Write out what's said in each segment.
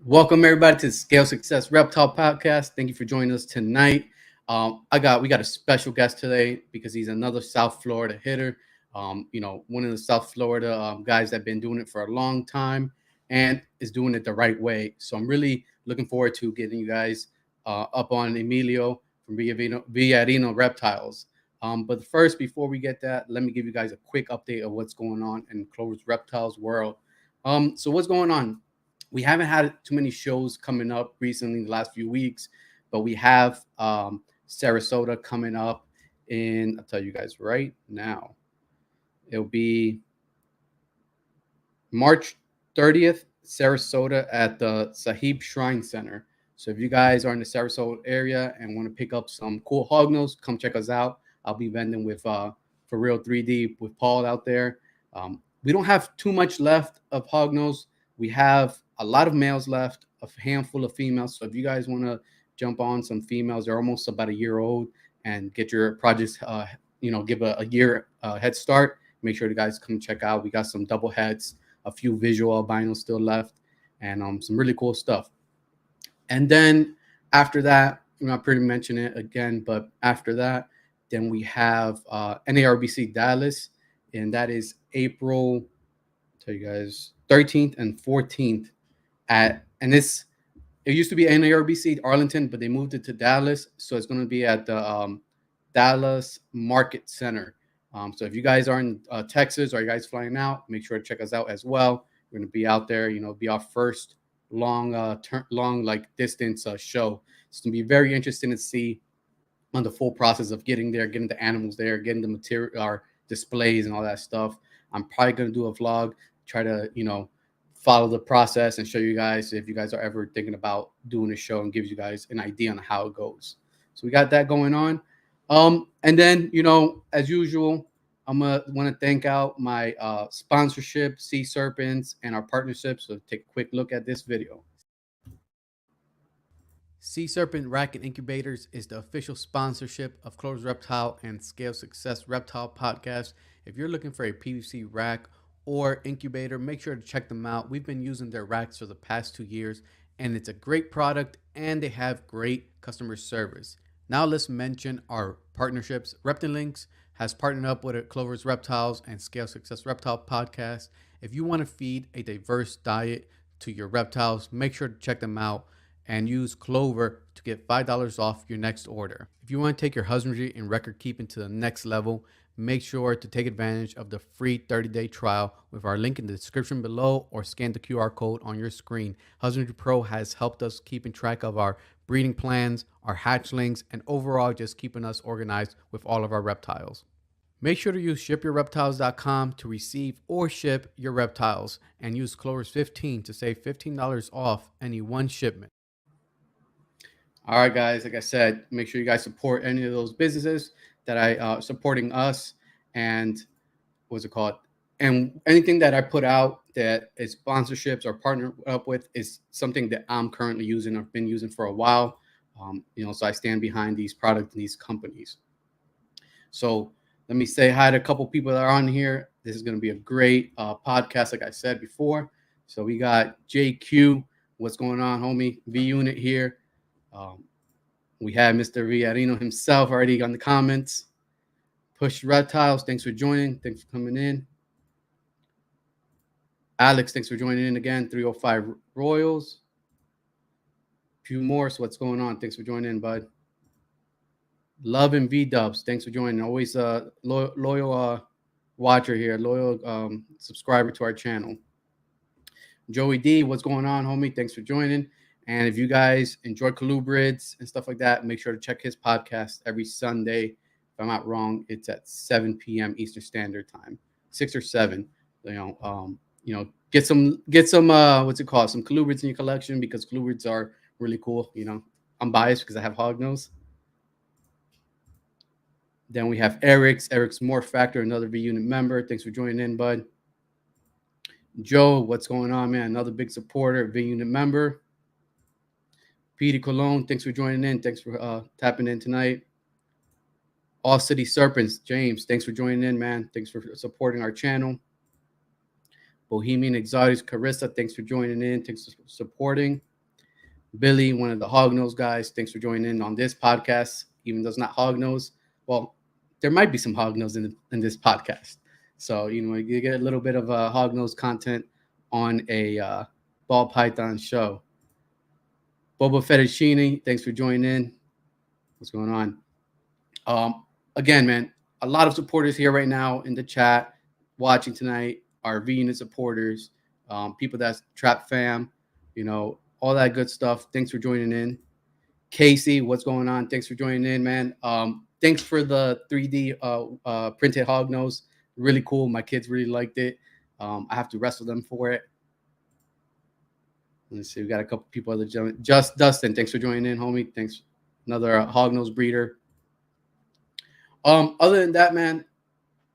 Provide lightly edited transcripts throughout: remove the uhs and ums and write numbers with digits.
Welcome everybody to the Scale Success Reptile Podcast. Thank you for joining us tonight. We got a special guest today because he's another South Florida hitter. One of the South Florida guys that have been doing it for a long time and is doing it the right way. So I'm really looking forward to getting you guys up on Emilio from Villarino Reptiles. But first, before we get that, let me give you guys a quick update of what's going on in Clover's Reptiles world. So what's going on? We haven't had too many shows coming up recently in the last few weeks, but we have Sarasota coming up I'll tell you guys right now. It'll be March 30th, Sarasota at the Sahib Shrine Center. So if you guys are in the Sarasota area and want to pick up some cool hognose, come check us out. I'll be vending with For Real 3D with Paul out there. We don't have too much left of hognose. We have a lot of males left, a handful of females. So if you guys want to jump on some females, they're almost about a year old, and get your projects, give a year head start. Make sure you guys come check out. We got some double heads, a few visual albinos still left, and some really cool stuff. And then after that, I pretty mention it again, but after that, then we have NARBC Dallas, and that is April, I'll tell you guys, 13th and 14th it used to be NARBC Arlington, but they moved it to Dallas. So it's going to be at the Dallas Market Center. So if you guys are in Texas or you guys flying out, make sure to check us out as well. We're going to be out there, be our first long distance show. It's going to be very interesting to see on the full process of getting there, getting the animals there, getting the material, our displays and all that stuff. I'm probably going to do a vlog, try to, follow the process and show you guys if you guys are ever thinking about doing a show, and gives you guys an idea on how it goes. So we got that going on. And then, as usual, I'm going to want to thank out my sponsorship, Sea Serpents, and our partnerships. So take a quick look at this video. Sea Serpent Rack and Incubators is the official sponsorship of Clover's Reptile and Scale Success Reptile Podcast. If you're looking for a PVC rack or incubator, make sure to check them out. We've been using their racks for the past 2 years, and it's a great product, and they have great customer service. Now let's mention our partnerships. Reptilinks has partnered up with Clover's Reptiles and Scale Success Reptile Podcast. If you want to feed a diverse diet to your reptiles, make sure to check them out and use Clover to get $5 off your next order. If you want to take your husbandry and record keeping to the next level, make sure to take advantage of the free 30-day trial with our link in the description below, or scan the QR code on your screen. Husbandry Pro has helped us keeping track of our breeding plans, our hatchlings, and overall just keeping us organized with all of our reptiles. Make sure to use shipyourreptiles.com to receive or ship your reptiles, and use Clover's 15 to save $15 off any one shipment. All right, guys, like I said, make sure you guys support any of those businesses that I supporting us, and what's it called? And anything that I put out that is sponsorships or partner up with is something that I'm currently using. I've been using for a while, so I stand behind these products and these companies. So let me say hi to a couple people that are on here. This is going to be a great podcast, like I said before. So we got JQ. What's going on, homie? V Unit here. We have Mr. Villarino himself already on the comments. Push Reptiles, thanks for joining. Thanks for coming in. Alex, thanks for joining in again. 305 Royals. A few more. So what's going on? Thanks for joining in, bud. Love and V-Dubs, thanks for joining. Always a loyal watcher here, loyal subscriber to our channel. Joey D, what's going on, homie? Thanks for joining. And if you guys enjoy colubrids and stuff like that, make sure to check his podcast every Sunday. If I'm not wrong, it's at 7 p.m. Eastern Standard Time, 6 or 7. Get some what's it called? Some colubrids in your collection, because colubrids are really cool. I'm biased because I have hognose. Then we have Eric's Morph Factor, another V Unit member. Thanks for joining in, bud. Joe, what's going on, man? Another big supporter, V Unit member. Petey Cologne, thanks for joining in. Thanks for tapping in tonight. All City Serpents, James, thanks for joining in, man. Thanks for supporting our channel. Bohemian Exotics, Carissa, thanks for joining in. Thanks for supporting. Billy, one of the hog nose guys. Thanks for joining in on this podcast, even though it's not hog nose. Well, there might be some hog nose in this podcast. So, you get a little bit of hog nose content on a ball python show. Boba Fettuccine, thanks for joining in. What's going on? Um, Again, man, a lot of supporters here right now in the chat watching tonight. Our V Unit supporters, people that's Trap Fam, all that good stuff. Thanks for joining in. Casey, what's going on? Thanks for joining in, man. Thanks for the 3D printed hog nose. Really cool. My kids really liked it. I have to wrestle them for it. Let's see. We got a couple people other just Dustin. Thanks for joining in, homie. Thanks. Another hog nose breeder. Other than that, man,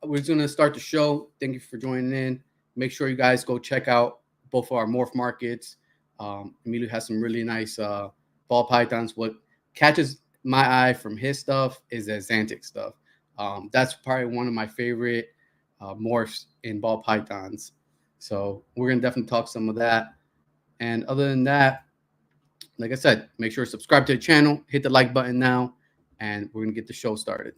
we're just gonna start the show. Thank you for joining in. Make sure you guys go check out both of our morph markets. Emilio has some really nice ball pythons. What catches my eye from his stuff is the Xanthic stuff. That's probably one of my favorite morphs in ball pythons. So we're gonna definitely talk some of that. And other than that, like I said, make sure to subscribe to the channel, hit the like button now, and we're gonna get the show started.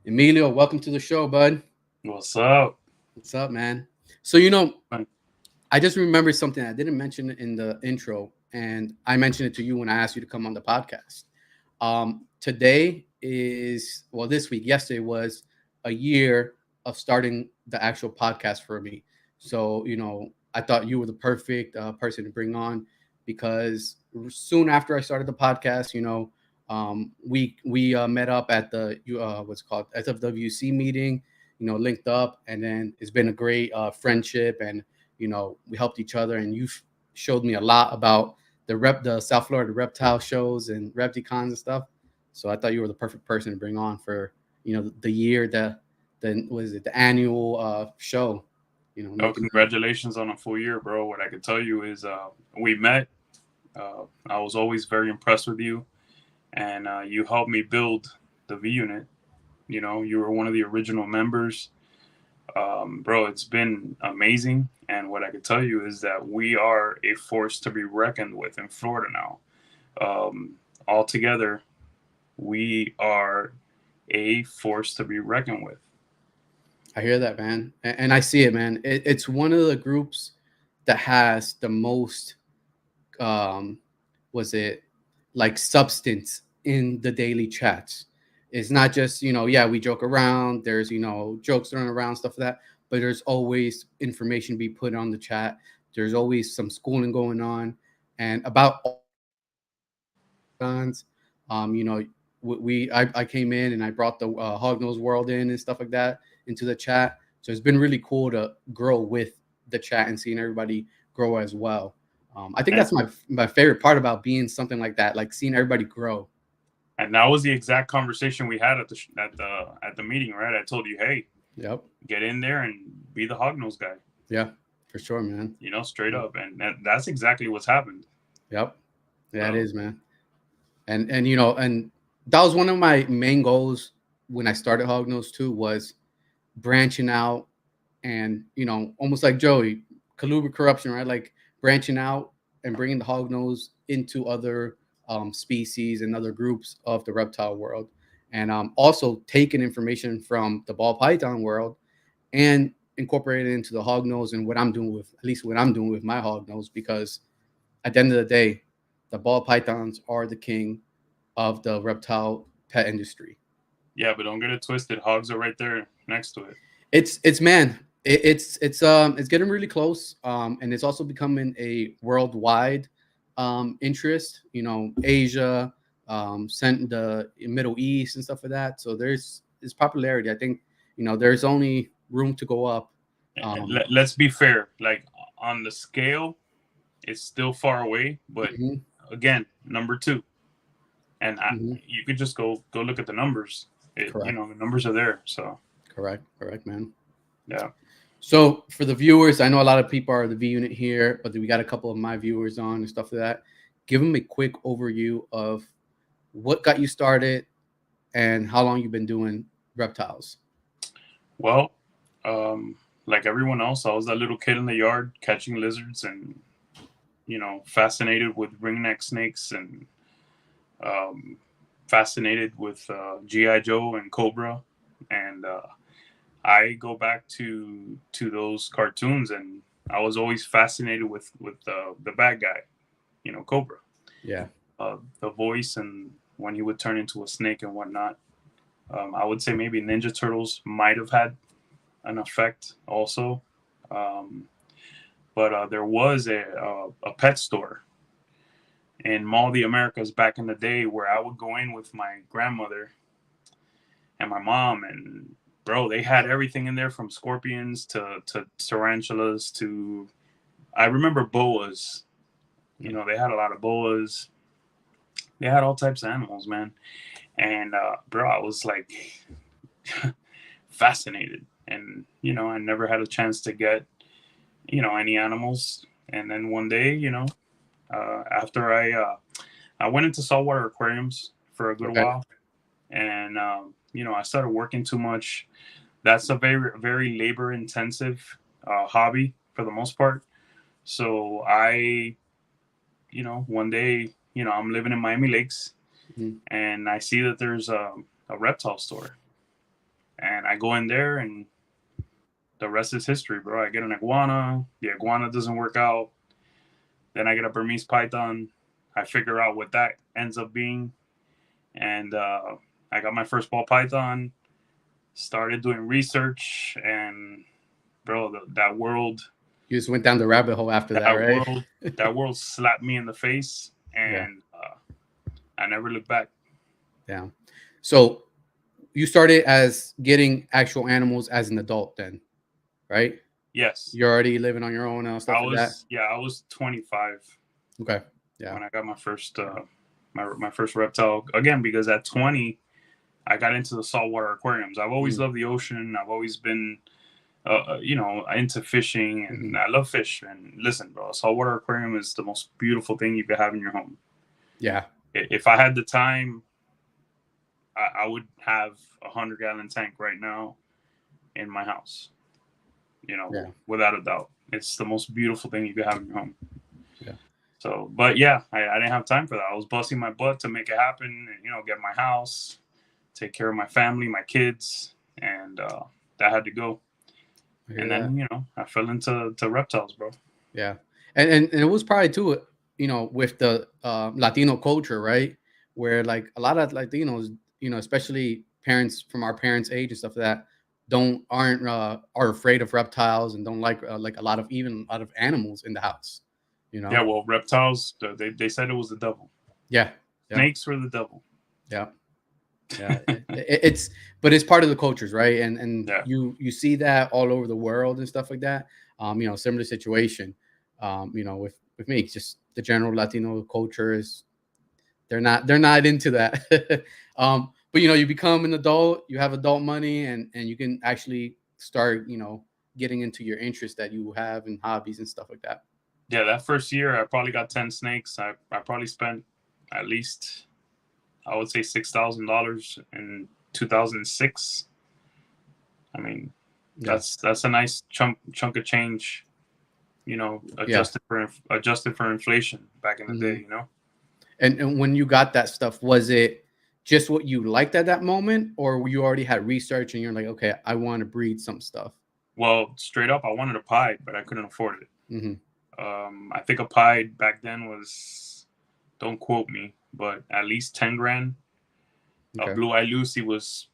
Emilio, welcome to the show, bud. What's up? What's up, man? So, I just remembered something I didn't mention in the intro, and I mentioned it to you when I asked you to come on the podcast. Today is, well, this week, yesterday was a year of starting the actual podcast for me. So, I thought you were the perfect person to bring on because soon after I started the podcast, we met up at the what's called SFWC meeting, linked up, and then it's been a great friendship, and we helped each other, and you showed me a lot about the South Florida reptile shows and Repticons and stuff. So I thought you were the perfect person to bring on for the year the annual show. Congratulations on a full year, bro. What I can tell you is we met. I was always very impressed with you, and you helped me build the V unit. You were one of the original members. Bro, it's been amazing. And what I can tell you is that we are a force to be reckoned with in Florida now. All together, we are a force to be reckoned with. I hear that, man. And I see it, man. It's one of the groups that has the most, was it like substance in the daily chats. It's not just, we joke around. There's, jokes thrown around, stuff like that. But there's always information be put on the chat. There's always some schooling going on. And about guns, I came in and I brought the Hognose World in and stuff like that into the chat. So it's been really cool to grow with the chat and seeing everybody grow as well. I think that's my favorite part about being something like that, like seeing everybody grow. And that was the exact conversation we had at the meeting, right? I told you, hey, yep, get in there and be the hognose guy. Yeah, for sure, man. Straight up, and that's exactly what's happened. Yep, yeah, it is, man. And and that was one of my main goals when I started Hognose too, was branching out and almost like Joey, Clover corruption, right? Like branching out and bringing the Hognose into other species and other groups of the reptile world, and also taking information from the ball python world and incorporating it into the Hognose and what I'm doing with my Hognose, because at the end of the day, the ball pythons are the king of the reptile pet industry. Yeah, but don't get it twisted. Hogs are right there next to it. It's getting really close, and it's also becoming a worldwide interest. Asia, sent the Middle East and stuff like that. So there's popularity. I think there's only room to go up. Let's be fair. Like on the scale, it's still far away, but again, number 2. And you could just go look at the numbers. The numbers are there. So correct, man. Yeah. So for the viewers, I know a lot of people are the V unit here, but we got a couple of my viewers on and stuff like that. Give them a quick overview of what got you started and how long you've been doing reptiles? Well, um, like everyone else, I was that little kid in the yard catching lizards and fascinated with ringneck snakes and um, fascinated with GI Joe and Cobra, and I go back to those cartoons, and I was always fascinated with the bad guy, Cobra, Yeah. the voice, and when he would turn into a snake and whatnot. I would say maybe Ninja Turtles might have had an effect also, um, but there was a pet store in Mall of the Americas back in the day where I would go in with my grandmother and my mom, and bro, they had everything in there from scorpions to tarantulas to, I remember boas. They had a lot of boas. They had all types of animals, man. And bro, I was like fascinated, and I never had a chance to get any animals. And then one day, after I went into saltwater aquariums for a good Okay. while, and I started working too much. That's a very very labor intensive hobby for the most part. So one day, I'm living in Miami Lakes, Mhm. and I see that there's a reptile store, and I go in there, and the rest is history, bro. I get an iguana. The iguana doesn't work out. Then I get a Burmese python. I figure out what that ends up being, and I got my first ball python. Started doing research, and bro, that world, You just went down the rabbit hole after that, that right? world, that world slapped me in the face, Yeah. and I never looked back. Yeah. So you started as getting actual animals as an adult, then, right? Yes, You're already living on your own and stuff like that. I was 25 Okay. Yeah. when I got my first my first reptile again, because at 20 I got into the saltwater aquariums. I've always Mm-hmm. loved the ocean. I've always been into fishing, Mm-hmm. and I love fish. And listen, bro, a saltwater aquarium is the most beautiful thing you could have in your home. Yeah. If I had the time, I would have 100-gallon tank right now in my house. Yeah. Without a doubt, it's the most beautiful thing you could have in your home. Yeah. So, but yeah, I didn't have time for that. I was busting my butt to make it happen, and get my house, take care of my family, my kids, and that had to go. I hear And that. then I fell into reptiles, bro. Yeah. And it was probably too, with the Latino culture, right? Where like a lot of Latinos, especially parents from our parents' age and stuff like that, don't aren't are afraid of reptiles and don't like a lot of animals in the house, you Yeah, know? well, reptiles, they said it was the devil. Yeah. Yeah. Snakes were the devil. Yeah. Yeah. It's but it's part of the cultures, right? And Yeah, you see that all over the world and stuff like that. Similar situation. With me, it's just the general Latino culture is they're not into that. But you become an adult, you have adult money, and you can actually start getting into your interests that you have and hobbies and stuff like that. yeah. That first year, I probably got 10 snakes. I probably spent at least, I would say, $6,000 in 2006. I mean, Yeah. that's a nice chunk of change. Yeah. Adjusted for inflation back in the Hmm. day. And when you got that stuff, was it just what you liked at that moment, or you already had research and you're like, okay, I want to breed some stuff? Well, straight up, I wanted a pied, but I couldn't afford it. Hmm. I think a pied back then was, don't quote me, but at least 10 grand. A Okay. blue eye Lucy was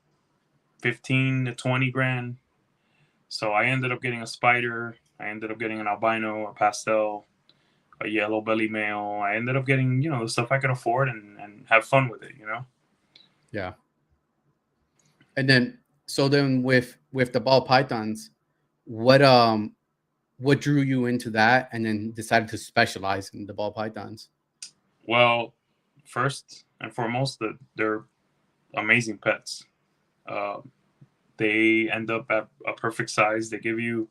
15 to 20 grand. So I ended up getting a spider. I ended up getting an albino, a pastel, a yellow belly male. I ended up getting, the stuff I could afford and have fun with it. Yeah. And then so then with the ball pythons, what what drew you into that and then decided to specialize in the ball pythons? Well, first and foremost, they're amazing pets. Uh, they end up at a perfect size. They give you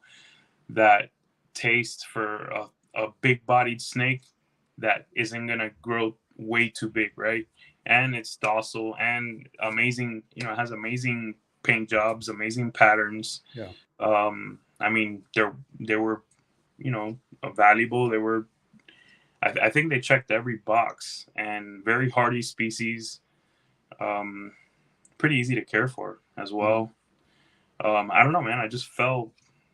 that taste for a big bodied snake that isn't going to grow way too big, right? And it's docile and amazing, it has amazing paint jobs, amazing patterns. Yeah. I mean, they were, valuable. They were. I think they checked every box, and very hardy species. Um, Pretty easy to care for as Mm-hmm. well. I don't know, man. I just fell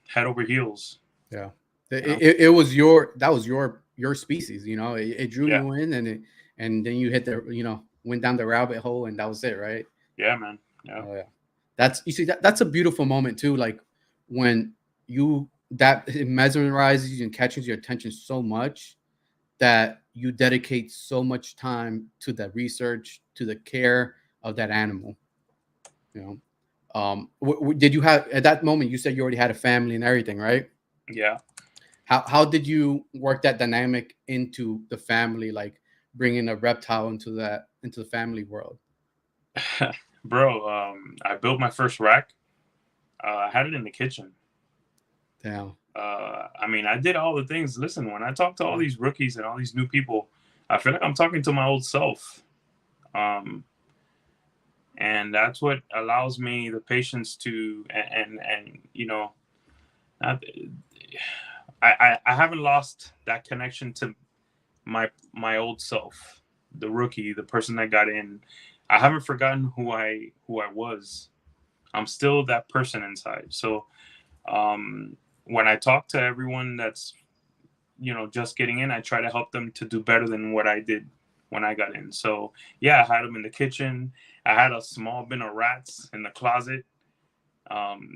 head over heels. Yeah. You know? It was that was your species, it drew Yeah, you in, and then you hit went down the rabbit hole, and that was it, right? yeah, man. Yeah, Oh yeah. You see that's a beautiful moment too, like when that it mesmerizes you and catches your attention so much that you dedicate so much time to the research, to the care of that animal, you know. Did you have at that moment? You said you already had a family and everything, right? yeah. How did you work that dynamic into the family, like bringing a reptile into the family world? Bro, I built my first rack. I had it in the kitchen. Damn. I mean, I did all the things. Listen, when I talk to all these rookies and all these new people, I feel like I'm talking to my old self. Um, and that's what allows me the patience to, and not, I haven't lost that connection to my old self, the rookie, the person that got in. I haven't forgotten who I was. I'm still that person inside. So when I talk to everyone that's just getting in, I try to help them to do better than what I did when I got in. So yeah, I had them in the kitchen. I had a small bin of rats in the closet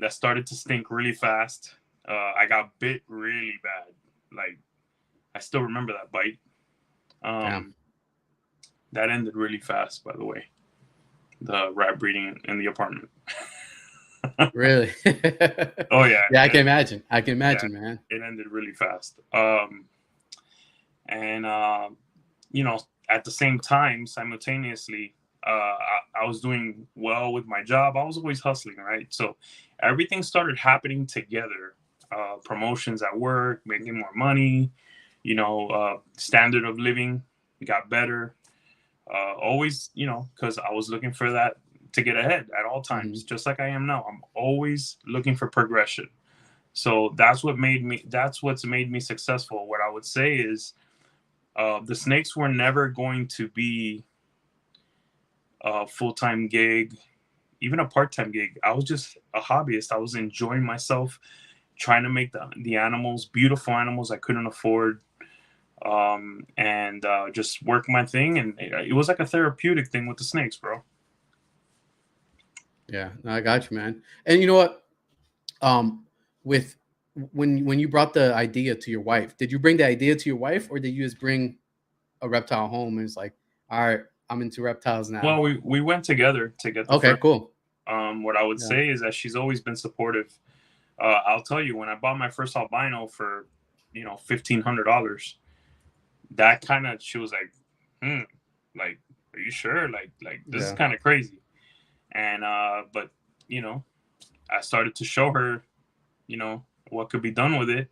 that started to stink really fast. I got bit really bad. Like I still remember that bite. Damn. Um, that ended really fast, by the way. The rat breeding in the apartment. Really? Oh yeah, Yeah, I can imagine. I can yeah, imagine, man. it ended really fast. And you know, at the same time, simultaneously, I was doing well with my job. I was always hustling, right? So everything started happening together. Promotions at work, making more money. Standard of living got better. Always, because I was looking for that to get ahead at all Hmm. times, just like I am now. I'm always looking for progression. So that's what's made me successful. What I would say is the snakes were never going to be a full-time gig, even a part-time gig. I was just a hobbyist. I was enjoying myself, trying to make the animals, beautiful animals I couldn't afford, and just work my thing. And it was like a therapeutic thing with the snakes, bro. Yeah, no, I got you, man. And you know what? With when you brought the idea to your wife, did you bring the idea to your wife, or did you just bring a reptile home and it's like, all right, I'm into reptiles Well, now? we went together to get the Okay, first. cool. What I would Yeah, say is that she's always been supportive. I'll tell you, when I bought my first albino for, $1,500, that kind of she was like, like, are you sure? Like this is yeah, kind of crazy. And but you know, I started to show her, what could be done with it.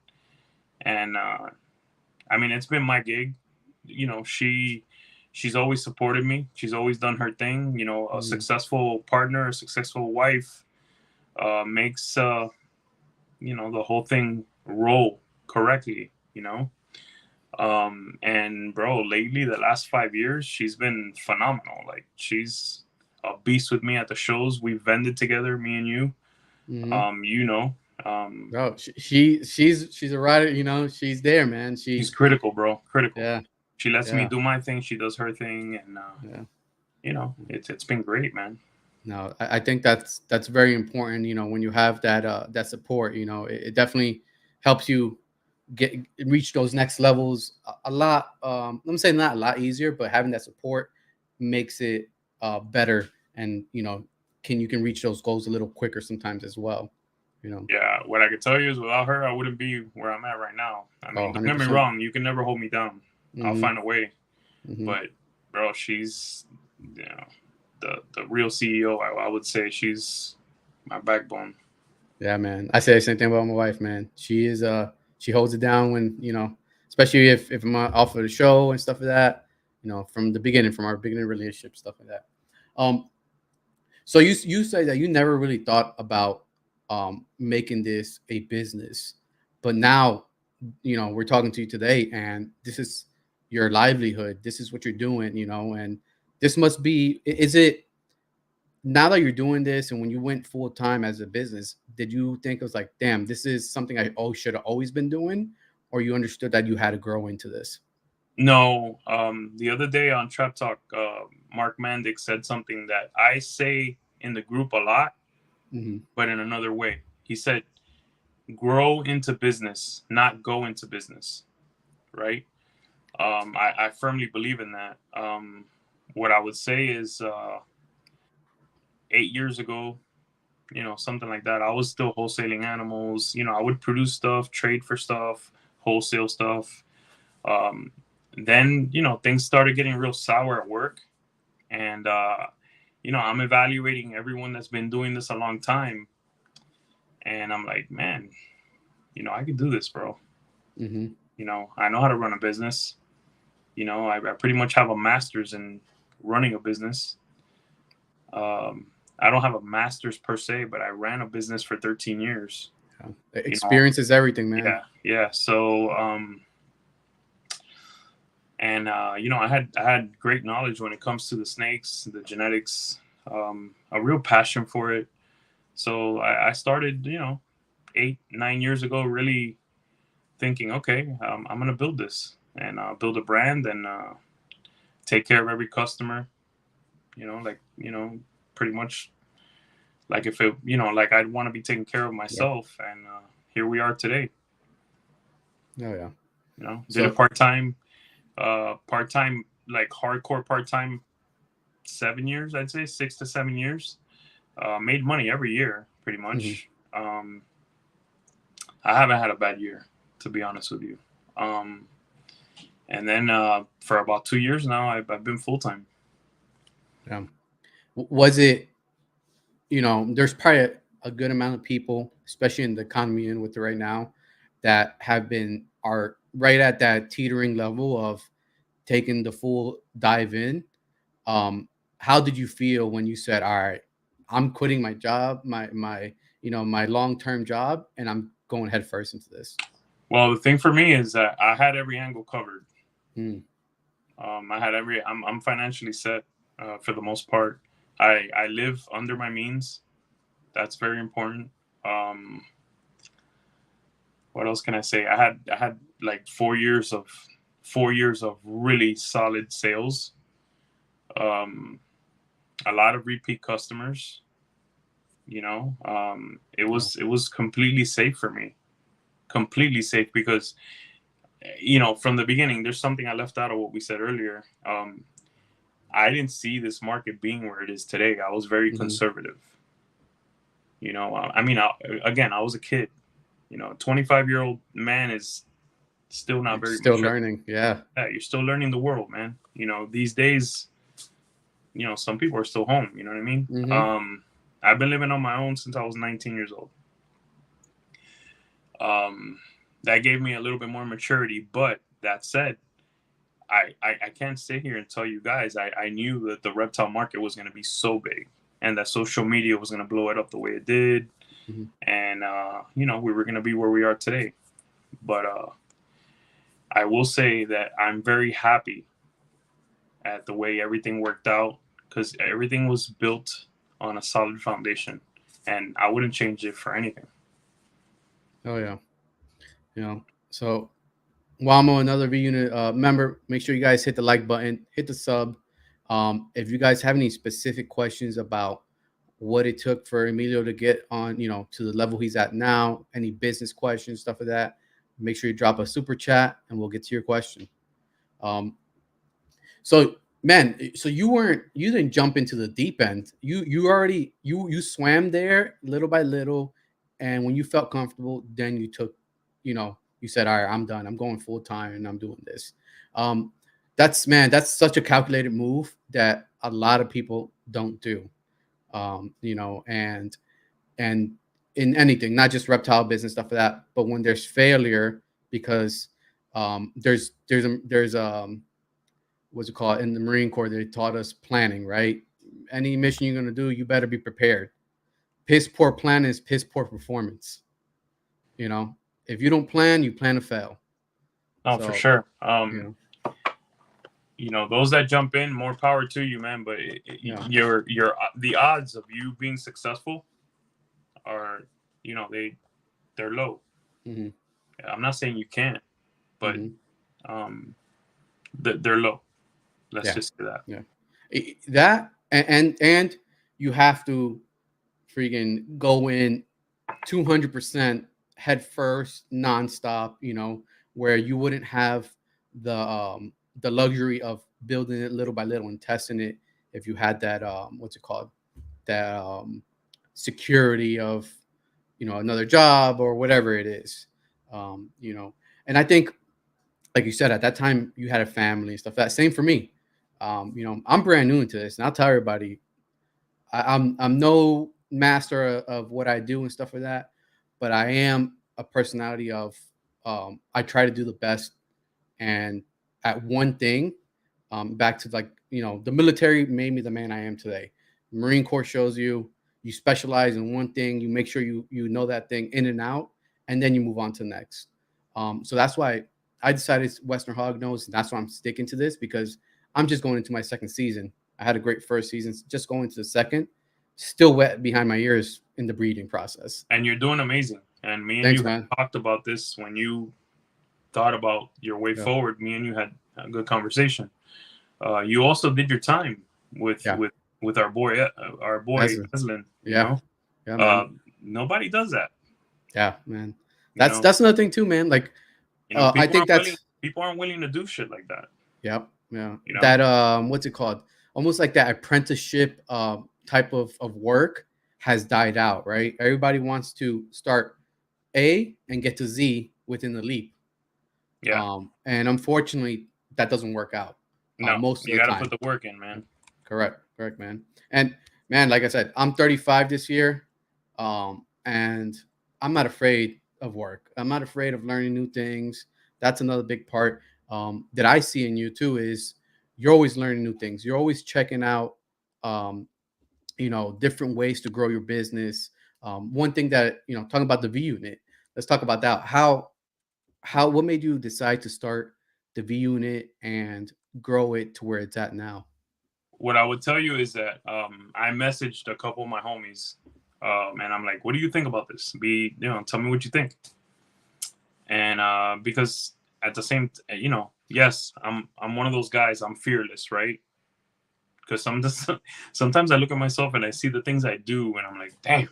And I mean, it's been my gig. She's always supported me. She's always done her thing. A mm, successful partner, a successful wife makes the whole thing roll correctly. And bro, lately the last 5 years, she's been phenomenal. Like she's a beast with me at the shows. We've vended together, me and you. mm-hmm. Um, you know, um, Bro, she's a writer. She's there, man. she's critical, bro. Critical. Yeah, She lets me yeah, do my thing. She does her thing, and yeah. it's been great, man. No, I think that's very important. When you have that support, it definitely helps you get reach those next levels a lot. I'm saying not a lot easier, but having that support makes it better, and you can reach those goals a little quicker sometimes as well. You know, Yeah, what I could tell you is without her, I wouldn't be where I'm at right now. I oh, mean, don't get me 100%. wrong, you can never hold me down. I'll Mm-hmm, find a way. mm-hmm. But bro, she's the real CEO. I would say she's my backbone. Yeah, man. I say the same thing about my wife, man. She holds it down when, especially if I'm off of the show and stuff like that, from the beginning, from our beginning relationship, stuff like that. Um So you say that you never really thought about making this a business, but now we're talking to you today, and this is your livelihood. This is what you're doing, and this must be. Is it now that you're doing this, and when you went full time as a business, did you think it was like, damn, this is something I should have always been doing, or you understood that you had to grow into this? No, the other day on Trap Talk, Mark Mandic said something that I say in the group a lot, Hmm. but in another way. He said, grow into business, not go into business, right? I firmly believe in that. What I would say is 8 years ago, something like that, I was still wholesaling animals. I would produce stuff, trade for stuff, wholesale stuff. Um, then, things started getting real sour at work. And, I'm evaluating everyone that's been doing this a long time. And I'm like, man, I could do this, bro. Hmm. I know how to run a business. I pretty much have a master's in running a business. Um, I don't have a master's per se, but I ran a business for 13 years. Yeah. You know, Experience is everything, man. yeah, yeah. So, I had great knowledge when it comes to the snakes, the genetics, a real passion for it. So I started, 8, 9 years ago, really thinking, okay, I'm gonna build this and build a brand and take care of every customer. Like pretty much like if it, like I'd want to be taking care of Yep. myself, and here we are today. Oh yeah. Did it So. part time, like hardcore part time, 7 years, I'd say 6 to 7 years. Made money every year, pretty Mhm. much. I haven't had a bad year, to be honest with you. Um, and then for about 2 years now, I've been full time. Yeah. Was it, there's probably a good amount of people, especially in the economy in with it right now, that are right at that teetering level of taking the full dive in. Um, how did you feel when you said, "All right, I'm quitting my job, my long term job, and I'm going headfirst into this"? Well, the thing for me is that I had every angle covered. Mm, I'm financially set for the most part. I live under my means. That's very important. Um, what else can I say? I had like 4 years of really solid sales. Um, a lot of repeat customers. It yeah. was it was completely safe for me. Completely safe because from the beginning, there's something I left out of what we said earlier. I didn't see this market being where it is today. I was very Hmm. conservative. I mean, again, I was a kid. 25-year-old man is still not You're very still mature. learning. Yeah. Yeah, you're still learning the world, man. These days, some people are still home. You know what I mean? Hmm. I've been living on my own since I was 19 years old. Um, that gave me a little bit more maturity. But that said, I can't sit here and tell you guys I knew that the reptile market was going to be so big and that social media was going to blow it up the way it did. Hmm. And, we were going to be where we are today. But I will say that I'm very happy at the way everything worked out because everything was built on a solid foundation. And I wouldn't change it for anything. Oh yeah. So while I'm on another V unit member, make sure you guys hit the like button, hit the sub. If you guys have any specific questions about what it took for Emilio to get on, to the level he's at now, any business questions, stuff like that, make sure you drop a super chat and we'll get to your question. Um, so man, so you didn't jump into the deep end. You already you swam there little by little, and when you felt comfortable, then you took, you said, all right, I'm done. I'm going full time and I'm doing this. Um, that's such a calculated move that a lot of people don't do. And in anything, not just reptile business stuff like that, but when there's failure, because there's what's it called in the Marine Corps? They taught us planning, right? any mission you're gonna do, you better be prepared. Piss poor plan is piss poor performance. You know, if you don't plan, you plan to fail. No, for So, sure. you know, Those that jump in, more power to you, man. But yeah, your the odds of you being successful are, they're low. mm-hmm, I'm not saying you can't, but mm-hmm, um, they're low. Let's yeah, just say that. yeah. That and you have to freaking go in 200% head first, nonstop. You know, where you wouldn't have the luxury of building it little by little and testing it if you had that what's it called, that security of, you know, another job or whatever it is. You know, and I think, like you said, at that time you had a family and stuff. That same for me. You know, I'm brand new into this, and I'll tell everybody I'm no master of what I do and stuff like that, but I am a personality of I try to do the best and at one thing. Back to, like, you know, the military made me the man I am today. Marine Corps shows you specialize in one thing, you make sure you know that thing in and out, and then you move on to the next. So that's why I decided Western Hognose, and that's why I'm sticking to this, because I'm just going into my second season. I had a great first season, just going to the second, still wet behind my ears in the breeding process. And you're doing amazing. And me and Thanks, you man. had talked about this when you thought about your way Yeah, forward. Me and you had a good conversation. You also did your time with yeah, with with our boy Ezra. Eslin. Yeah, yeah, man. Uh, Nobody does that. Yeah, man. You That's know, that's another thing too, man. Like, I think that's people aren't willing to do shit like that. yep, yeah. You know, That what's it called? Almost like that apprenticeship type of work has died out, right? Everybody wants to start A and get to Z within the leap. yeah. And unfortunately, that doesn't work out No, most you of the got to put time. the work in, man. Correct, correct, man. And man, like I said, I'm 35 this year, and I'm not afraid of work. I'm not afraid of learning new things. That's another big part that I see in you too. Is you're always learning new things. You're always checking out, um, you know, different ways to grow your business. One thing that, you know, talking about the V unit. Let's talk about that. How what made you decide to start the V unit and grow it to where it's at now? What I would tell you is that I messaged a couple of my homies, and I'm like, "What do you think about this? Tell me what you think." And because at the same, yes, I'm one of those guys. I'm fearless, right? Because sometimes I look at myself and I see the things I do, and I'm like, damn.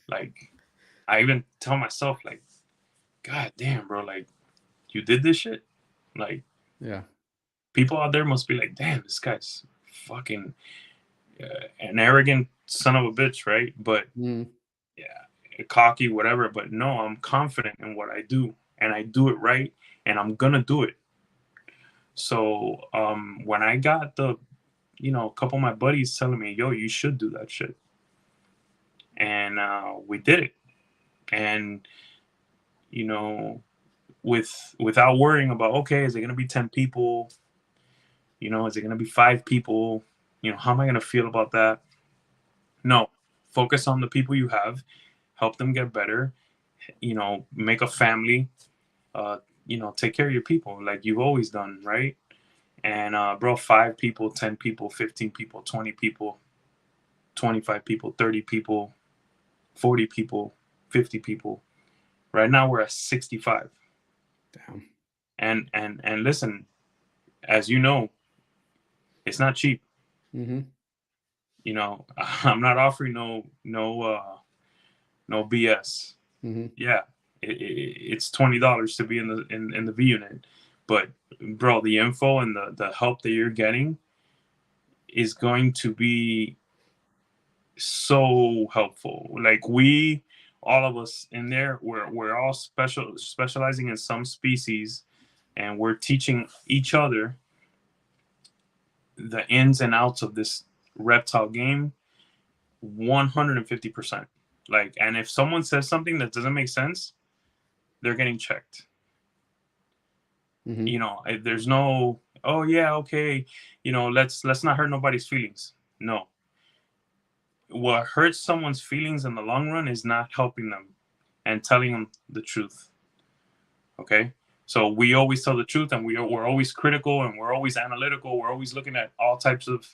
Like, I even tell myself, like, God damn, bro, like, you did this shit. Like, Yeah. people out there must be like, damn, this guy's fucking an arrogant son of a bitch, right? But Mm, yeah, cocky, whatever. But no, I'm confident in what I do, and I do it right, and I'm gonna do it. So when I got a couple of my buddies telling me, yo, you should do that shit, and we did it, and you know, without worrying about, okay, is it gonna be 10 people? Is it gonna be 5 people? How am I gonna feel about that? No, focus on the people you have, help them get better. Make a family. Take care of your people like you've always done, right? And bro, 5 people, 10 people, 15 people, 20 people, 25 people, 30 people, 40 people, 50 people. Right now we're at 65. damn. And listen, as you know, it's not cheap. Mm-hmm. I'm not offering no BS. Mm-hmm. Yeah, it's $20 to be in the V unit, but bro, the info and the help that you're getting is going to be so helpful. Like, all of us in there, we're all specializing in some species, and we're teaching each other the ins and outs of this reptile game 150%. Like, and if someone says something that doesn't make sense, they're getting checked. Mm-hmm. There's no, oh yeah, okay, let's not hurt nobody's feelings. No. What hurts someone's feelings in the long run is not helping them and telling them the truth. Okay. So we always tell the truth, and we're always critical, and we're always analytical. We're always looking at all types of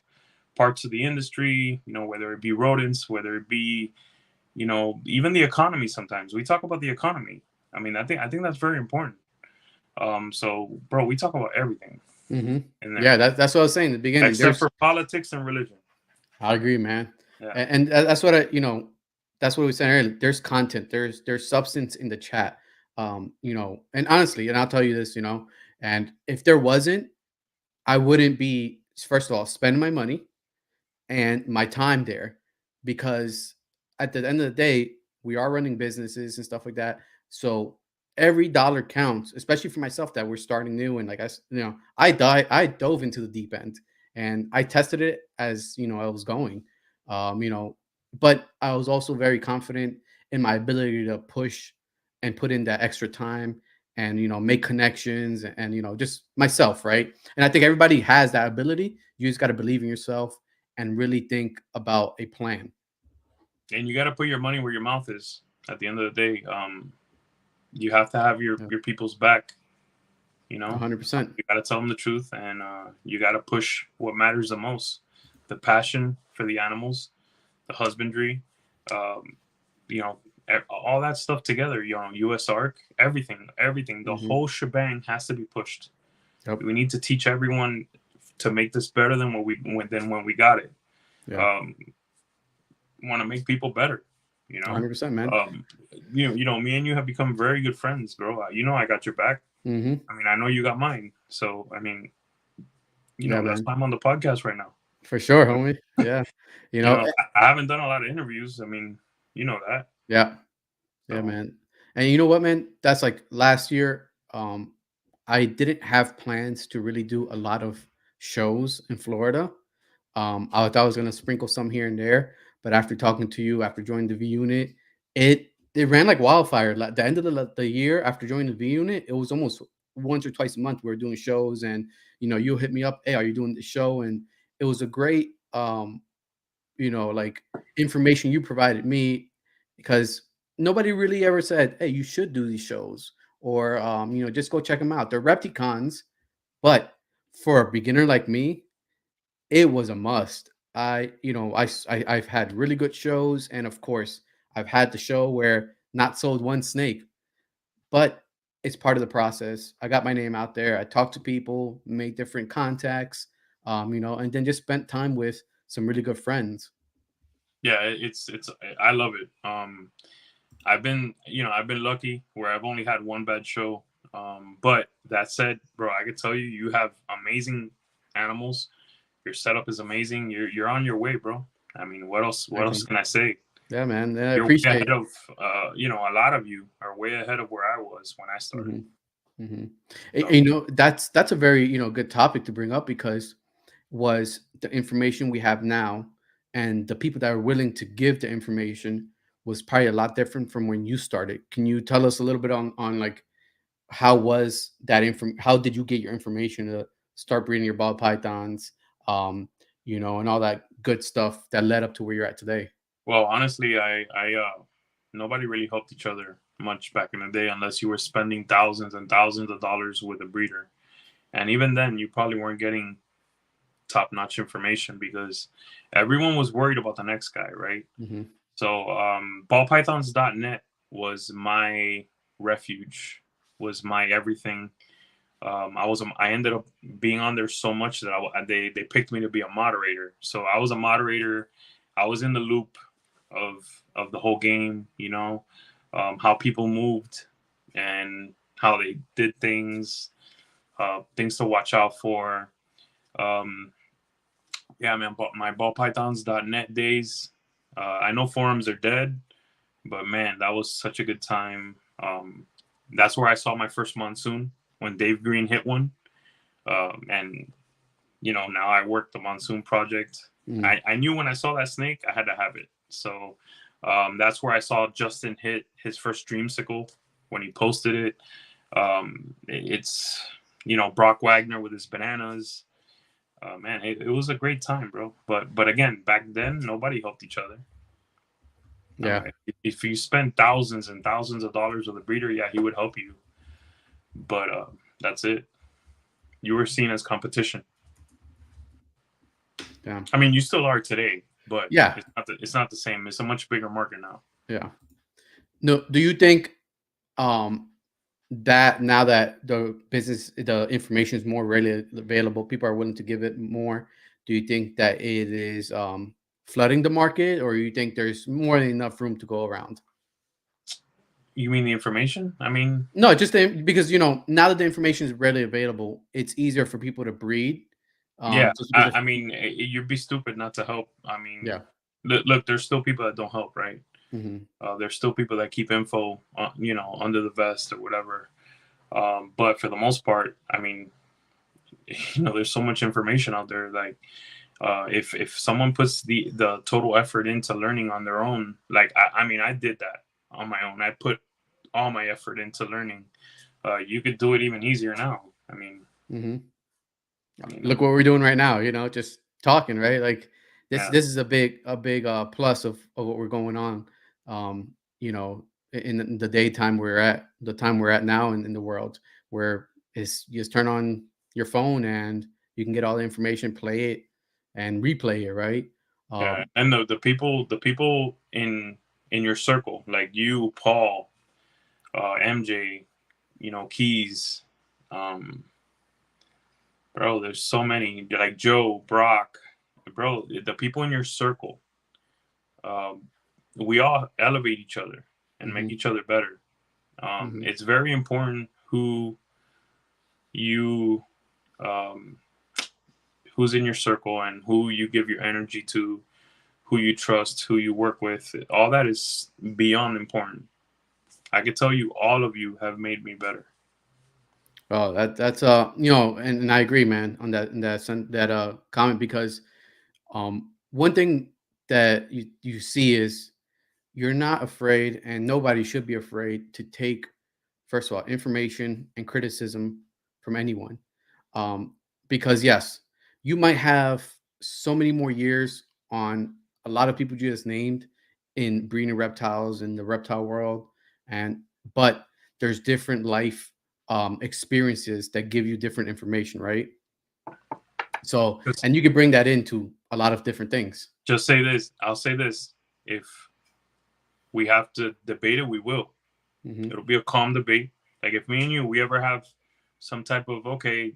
parts of the industry, whether it be rodents, whether it be, even the economy. Sometimes we talk about the economy. I mean, I think that's very important. So bro, we talk about everything Mm-hmm. in there Yeah, that's what I was saying in the beginning. except There's for politics and religion. I agree, man. Yeah. And that's what that's what we said earlier. There's content. There's substance in the chat. And honestly, and I'll tell you this, and if there wasn't, I wouldn't be first of all spending my money and my time there, because at the end of the day, we are running businesses and stuff like that. So every dollar counts, especially for myself that we're starting new. And like I dove into the deep end and I tested it as I was going. Um, you know, but I was also very confident in my ability to push and put in that extra time and make connections and just myself, right? And I think everybody has that ability. You just got to believe in yourself and really think about a plan. And you got to put your money where your mouth is. At the end of the day, you have to have your Yeah, your people's back. You know, 100%. you got to tell them the truth, and you got to push what matters the most: the passion for the animals, the husbandry, um, you know, all that stuff together. U.S. Arc, everything, the Hmm. whole shebang has to be pushed. Yep. We need to teach everyone to make this better than when we got it. Yeah. Um, Want to make people better. You know, 100%, man. um, me and you have become very good friends, bro. I got your back. Hmm. I mean, I know you got mine. So, I mean, Yeah, that's man. why I'm on the podcast right now. For sure, homie. Yeah. You know, I haven't done a lot of interviews. I mean, you know that. yeah. Yeah, So, man. And you know what, man? That's like last year. I didn't have plans to really do a lot of shows in Florida. I thought I was gonna sprinkle some here and there, but after talking to you, after joining the V Unit, it ran like wildfire. Like the end of the year after joining the V Unit, it was almost once or twice a month we were doing shows, and you'll hit me up, hey, are you doing the show? And it was a great like information you provided me, because nobody really ever said, hey, you should do these shows, or just go check them out. They're Repticons, but for a beginner like me, it was a must. I've had really good shows, and of course, I've had the show where not sold one snake, but it's part of the process. I got my name out there. I talked to people, made different contacts, and then just spent time with some really good friends. yeah, I love it. I've been lucky where I've only had one bad show. But that said, bro, I could tell you, you have amazing animals. Your setup is amazing. You're on your way, bro. I mean, what Thanks, else man. can I say? Yeah, man. I You're way appreciate ahead it. of, a lot of you are way ahead of where I was when I started. Mhm, mhm. So, That's a very, good topic to bring up, because was the information we have now and the people that are willing to give the information was probably a lot different from when you started. Can you tell us a little bit on like how was that how did you get your information to start breeding your ball pythons, and all that good stuff that led up to where you're at today? well, honestly, nobody really helped each other much back in the day unless you were spending thousands and thousands of dollars with a breeder. And even then, you probably weren't getting top notch information because everyone was worried about the next guy, right? Hmm. So, ballpythons.net was my refuge, was my everything. I ended up being on there so much that they picked me to be a moderator. So I was a moderator. I was in the loop of the whole game. How people moved and how they did things, things to watch out for. Um, yeah, man. But my ballpythons.net days. I know forums are dead, but man, that was such a good time. That's where I saw my first monsoon when Dave Green hit one. And now I work the monsoon project. Hmm. I knew when I saw that snake, I had to have it. So that's where I saw Justin hit his first dreamsicle when he posted it. It's Brock Wagner with his bananas. Man, it was a great time, bro. But again, back then nobody helped each other. Yeah. If you spend thousands and thousands of dollars with a breeder, yeah, he would help you. But that's it. You were seen as competition. Yeah. I mean, you still are today, but Yeah. it's not the same. It's a much bigger market now. Yeah. No, do you think um that now that the information is more readily available, people are willing to give it more? Do you think that it is flooding the market, or you think there's more than enough room to go around? You mean the information? I mean, No, just because now that the information is readily available, it's easier for people to breed. yeah. Just because of I mean, you'd be stupid not to help. I mean, yeah. look, there's still people that don't help, right? Hmm. There's still people that keep info, under the vest or whatever. But for the most part, I mean, there's so much information out there. Like, if someone puts the total effort into learning on their own, like I mean, I did that on my own. I put all my effort into learning. You could do it even easier now. I mean, Hmm. you Look know, what we're doing right now. Just talking, right? Like yeah, this is a big plus of what we're going on. Um, you know, in the daytime the time we're at now in the world, where it's you just turn on your phone and you can get all the information, play it, and replay it, right? yeah. Um, And the people in your circle, like you, Paul, MJ, Keys, um, bro. There's so many, like Joe, Brock, bro. The people in your circle, um, we all elevate each other and make mhm, each other better. mhm. It's very important you um, who's in your circle and who you give your energy to, who you trust, who you work with. All that is beyond important. I can tell you, all of you have made me better. Oh, that's and I agree, man, on that comment, because one thing that you see is you're not afraid, and nobody should be afraid to take, first of all, information and criticism from anyone. um, because yes, you might have so many more years on a lot of people you just named in breeding reptiles in the reptile world, and but there's different life experiences that give you different information, right? So, Just, and you could bring that into a lot of different things. just say this. I'll say this. If we have to debate it, we will. Hmm. It'll be a calm debate. Like if me and you, we ever have some type of, okay,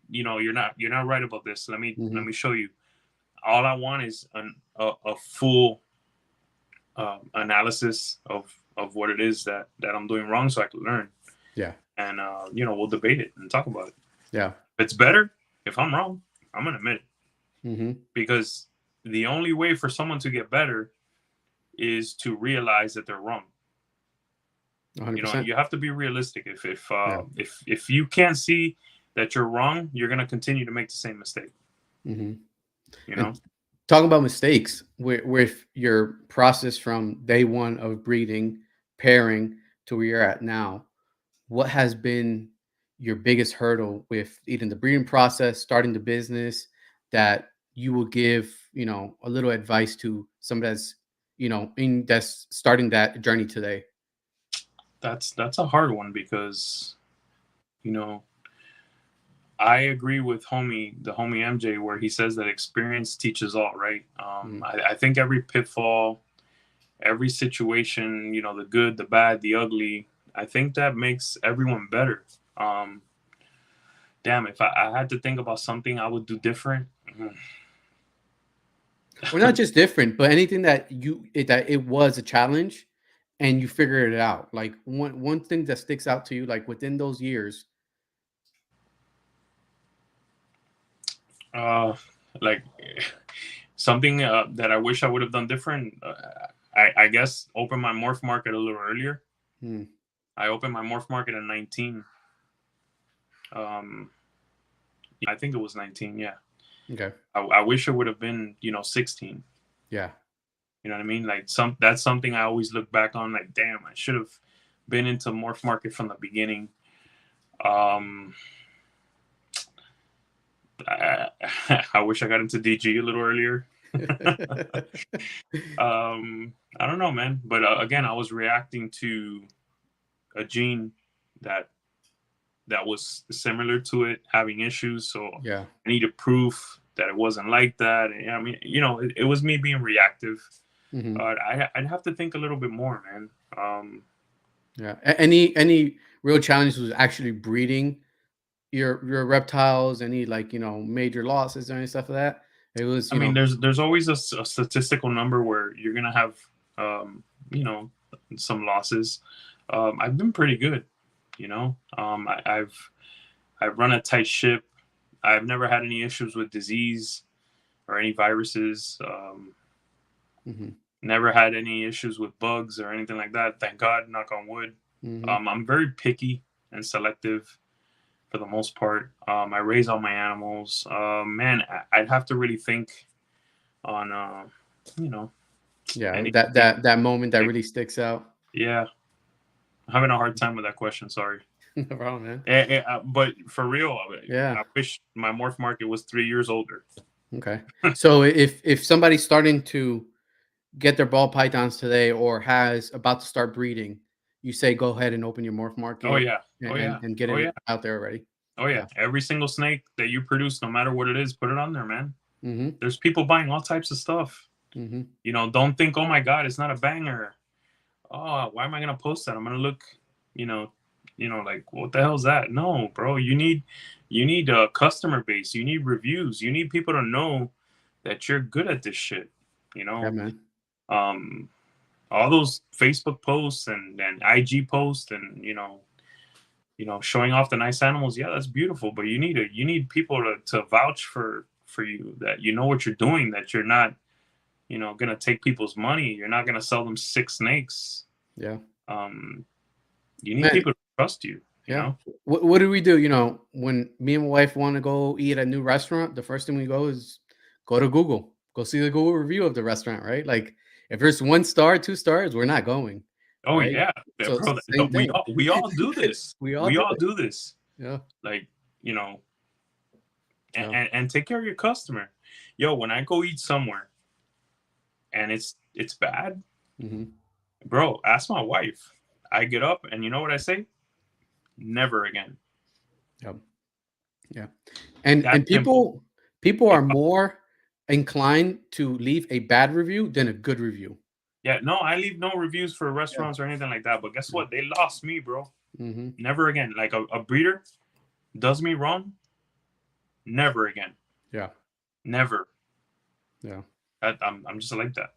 you're not right about this. Let me Hmm. show you. All I want is a full analysis of what it is that I'm doing wrong, so I can learn. Yeah. And we'll debate it and talk about it. Yeah. If it's better, if I'm wrong, I'm gonna admit it, Hmm. because the only way for someone to get better is to realize that they're wrong. 100%. You have to be realistic. Yeah. If you can't see that you're wrong, you're gonna continue to make the same mistake. Hmm. You know, And talking about mistakes, with your process from day one of breeding, pairing to where you're at now, what has been your biggest hurdle with even the breeding process, starting the business, that you will give, a little advice to somebody that's starting that journey today? that's a hard one because you know I agree with the homie MJ, where he says that experience teaches all, right? Mm, I think every pitfall, every situation, the good, the bad, the ugly, I think that makes everyone better. Um, Damn, if I had to think about something I would do different, or not just different, but anything that it was a challenge and you figured it out. Like one thing that sticks out to you, like within those years. uh, like something that I wish I would have done different. I guess open my morph market a little earlier. Hmm, I opened my morph market at 19. Um, I think it was 19. Yeah, okay. I wish it would have been 16. Yeah. You know what I mean? Like that's something I always look back on. Like, damn, I should have been into morph market from the beginning. Um, I, I wish I got into DG a little earlier. I don't know, man. But again, I was reacting to a gene that was similar to it having issues. So Yeah. I needed proof that it wasn't like that. And, I mean, it was me being reactive. Hmm. I'd have to think a little bit more, man. Yeah. Any real challenges was actually breeding your reptiles? Any like major losses or any stuff like that? It was I mean, there's always a statistical number where you're gonna have, um, you know, some losses. I've been pretty good, I've run a tight ship. I've never had any issues with disease or any viruses. Hmm. Never had any issues with bugs or anything like that. Thank God, knock on wood. Hmm. I'm very picky and selective for the most part. I raise all my animals. Man, I'd have to really think on, you know, Yeah, that anything. that that moment that Like, really sticks out. yeah, I'm having a hard time with that question. Sorry. No problem, man. But for real, Yeah. I wish my morph market was 3 years older. Okay. So if somebody's starting to get their ball pythons today or has about to start breeding, you say go ahead and open your morph Oh market yeah. and Oh yeah. get Oh it yeah. out there already. Oh Yeah. yeah. Every single snake that you produce, no matter what it is, put it on there, man. Hmm. There's people buying all types of stuff. Hmm. Don't think, oh my God, it's not a banger. Oh, why am I gonna post that? I'm gonna look, you know, like what the hell is that? No, bro. You need a customer base. You need reviews. You need people to know that you're good at this shit. You Yeah, know, man. um, all those Facebook posts and IG posts and showing off the nice animals. Yeah, that's beautiful, but you need people to vouch for you, that you know what you're doing, that you're not gonna take people's money. You're not gonna sell them sick snakes. Yeah. Um, you need Man, people to trust you. You yeah. know. What do we do? When me and my wife want to go eat at a new restaurant, the first thing we go is go to Google, go see the Google review of the restaurant, right? Like if there's 1 star, 2 stars, we're not going, Oh right? yeah, yeah, So bro. same We thing. all do this. We all We do all it. do this. Yeah. Like you know, and, Yeah. and take care of your customer. Yo, when I go eat somewhere and it's bad, Hmm. bro, ask my wife. I get up and you know what I say? Never again. Yeah. Yeah. And That simple. people are more inclined to leave a bad review than a good review. Yeah, no, I leave no reviews for Yeah. restaurants or anything like that. But guess Yeah. what? They lost me, bro. Hmm. Never again. Like a breeder does me wrong. Never again. Yeah. Never. Yeah. I'm just like that.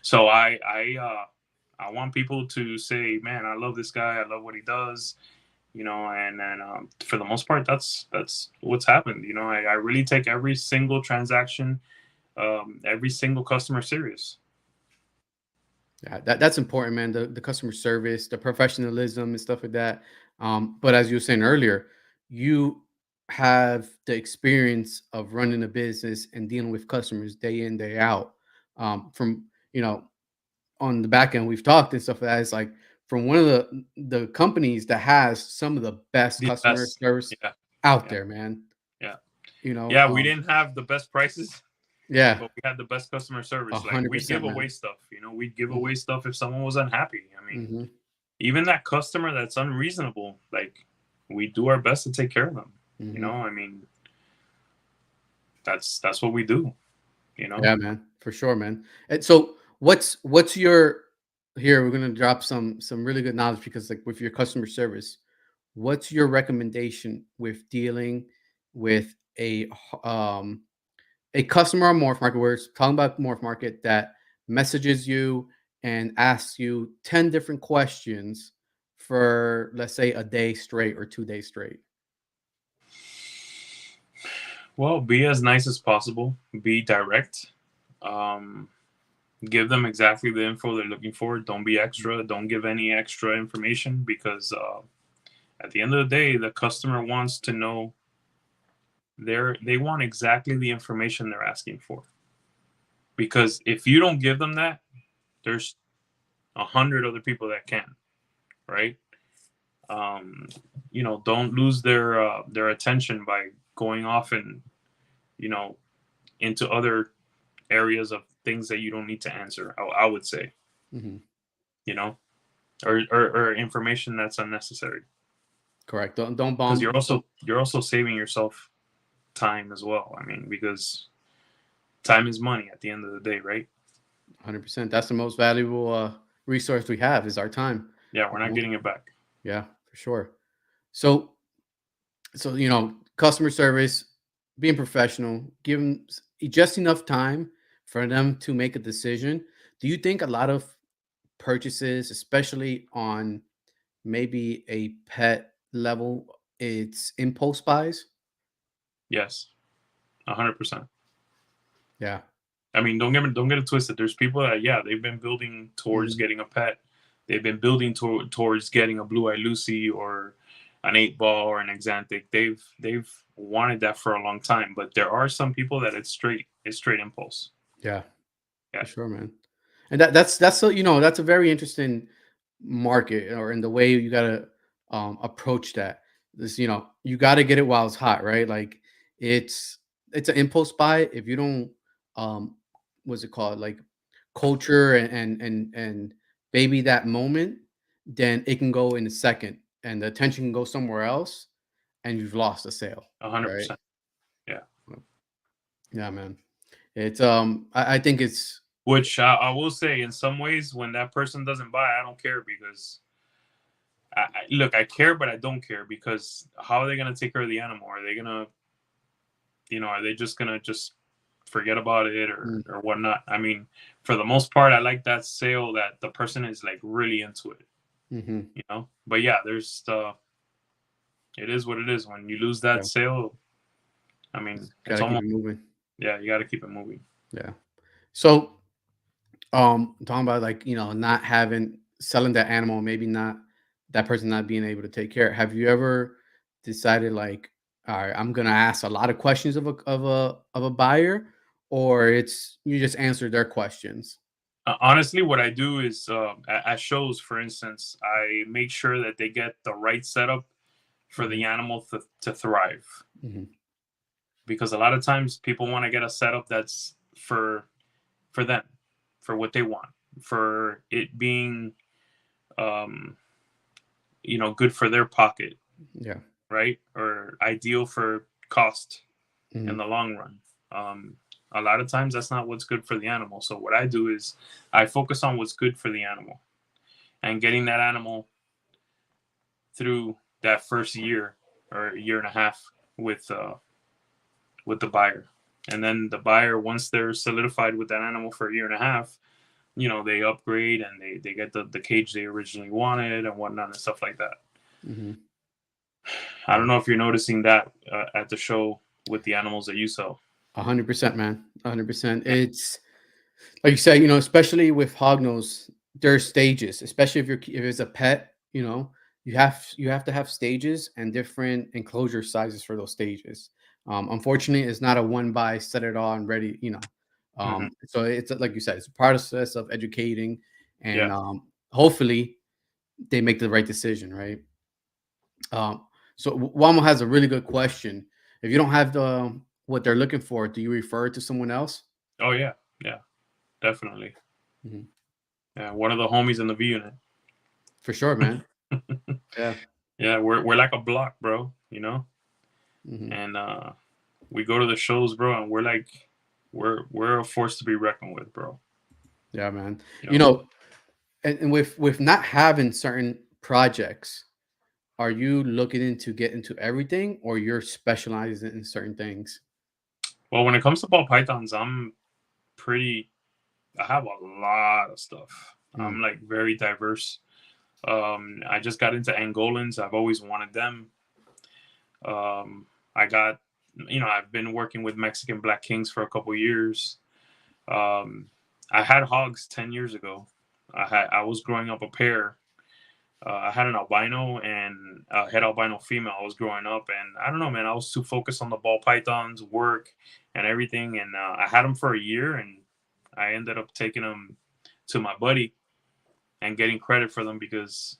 So I want people to say, man, I love this guy. I love what he does. And then for the most part, that's what's happened. I really take every single transaction, every single customer serious. Yeah, that's important, man. The customer service, the professionalism, and stuff like that. But as you were saying earlier, you have the experience of running a business and dealing with customers day in, day out. From on the back end, we've talked and stuff like that. It's like from one of the companies that has some of the best The customer best. service Yeah, out yeah, there, man. yeah, You know, yeah. We didn't have the best prices, yeah, but we had the best customer a service. Like hundred we give percent, away man. stuff. We'd give Mm-hmm. away stuff if someone was unhappy. I mean, Mm-hmm. even that customer that's unreasonable, like we do our best to take care of them. Mm-hmm. I mean, that's what we do. You know. Yeah, man, for sure, man. And so, what's your here? We're gonna drop some really good knowledge because, like, with your customer service, what's your recommendation with dealing with a customer on Morph Market? We're talking about Morph Market that messages you and asks you 10 different questions for, let's say, a day straight or 2 days straight. Well, be as nice as possible. Be direct. Um, Give them exactly the info they're looking for. Don't be extra. Don't give any extra information because at the end of the day, the customer wants to know. They want exactly the information they're asking for. Because if you don't give them that, there's 100 other people that can, right? Um, don't lose their attention by going off and you know, into other areas of things that you don't need to answer. I would say, Mm-hmm. you know, or information that's unnecessary, Correct. Don't because bomb. you're also saving yourself time as well. I mean, because time is money at the end of the day, right? 100%. That's the most valuable resource we have is our time. Yeah, You we're not know? getting it back. Yeah, for sure. So, customer service, being professional, give them just enough time for them to make a decision. Do you think a lot of purchases, especially on maybe a pet level, it's impulse buys? Yes, 100%. Yeah. I mean, don't get it twisted. There's people that, yeah, they've been building towards Mhm. getting a pet. They've been building towards getting a blue eye Lucy or an 8 ball or an Exantic. They've wanted that for a long time. But there are some people that it's straight impulse. Yeah, Yeah, for sure, man. And that's so that's a very interesting market or in the way you gotta approach that. This, you gotta get it while it's hot, right? Like it's it's an impulse buy if you don't um what's it called? Like culture and baby that moment, then it can go in a second and the attention can go somewhere else and you've lost a sale, right? 100%. Yeah. Yeah, man. It's I think it's Which I will say, in some ways, when that person doesn't buy, I don't care, because look, I care, but I don't care, because how are they gonna take care of the animal? Are they gonna, are they just gonna just forget about it, mm, or whatnot? I mean, for the most part, I like that sale that the person is like really into it, mhm, But yeah, there's it is what it is. When you lose that yeah, sale, I mean, it's gotta keep almost, it moving. yeah, you got to keep it moving. Yeah. So talking about like not having selling that animal, maybe not that person not being able to take care. Have you ever decided like, all right, I'm gonna ask a lot of questions of a buyer, or it's you just answer their questions? Honestly, what I do is, at shows, for instance, I make sure that they get the right setup for Hmm. the animal to thrive. Hmm. Because a lot of times people want to get a setup that's for them, for what they want, for it being, um, good for their pocket, Yeah. right? Or ideal for cost in Hmm. the long run. Um, a lot of times that's not what's good for the animal. So what I do is I focus on what's good for the animal, and getting that animal through that first year or year and a half with the buyer. And then the buyer, once they're solidified with that animal for a year and a half, they upgrade, and they get the cage they originally wanted and whatnot and stuff like that. Hmm. I don't know if you're noticing that at the show with the animals that you sell. 100%, man. 100%. Yeah. It's like you said, especially with hognose, there's stages. Especially if it's a pet, you have to have stages and different enclosure sizes for those stages. Unfortunately, it's not a one by set it all and ready. Hmm. So it's like you said, it's a process of educating, and Yeah. hopefully they make the right decision, right? So Wamo has a really good question. If you don't have the what they're looking for, do you refer it to someone else? Oh yeah. Yeah. Definitely. Mhm. Yeah. One of the homies in the V unit. For sure, man. Yeah. Yeah. We're like a block, bro. Hmm. And we go to the shows, bro, and we're like, we're a force to be reckoned with, bro. Yeah, man. You You know. know, and with not having certain projects, are you looking into get into everything, or you're specializing in certain things? Well, when it comes to ball pythons, I'm pretty. I have a lot of stuff. Mm, I'm like very diverse. I just got into Angolans. I've always wanted them. I got, I've been working with Mexican Black Kings for a couple years. Um, I had hogs 10 years ago. I was growing up a pair. I had an albino and a head albino female. I was growing up, and I don't know, man. I was too focused on the ball pythons, work, and everything. And I had them for a year, and I ended up taking them to my buddy and getting credit for them, because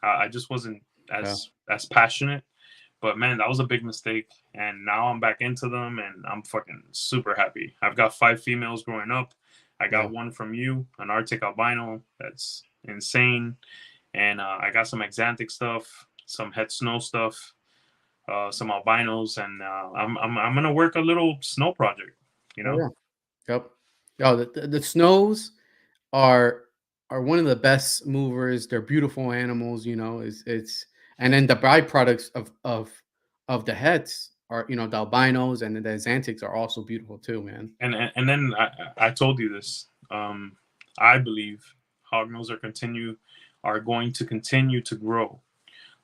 I just wasn't yeah. as passionate. But man, that was a big mistake. And now I'm back into them and I'm fucking super happy. I've got 5 females growing up. I Yeah. got one from you, an Arctic albino. That's insane. And I got some exantic stuff, some het snow stuff, some albinos, and I'm gonna work a little snow project. You Oh know, yeah. Yep. Oh, the snows are are one of the best movers. They're beautiful animals, you know. It's and then the byproducts of the heads are, you know, the albinos and the xanthics are also beautiful too, man. and then I told you this. I believe hognose are going to continue to grow.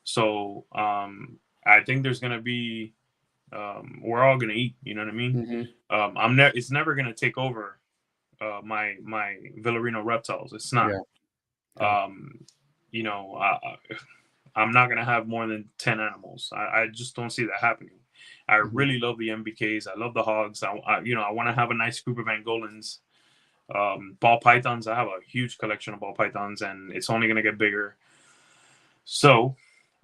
So I think there's gonna be we're all gonna eat. You know what I mean? Hmm. It's never gonna take over my Villarino reptiles. It's not. Yeah. Yeah. Um, you know, I'm not gonna have more than 10 animals. I just don't see that happening. I Hmm. really love the MBKs. I love the hogs. I want to have a nice group of Angolans, ball pythons. I have a huge collection of ball pythons, and it's only gonna get bigger. So,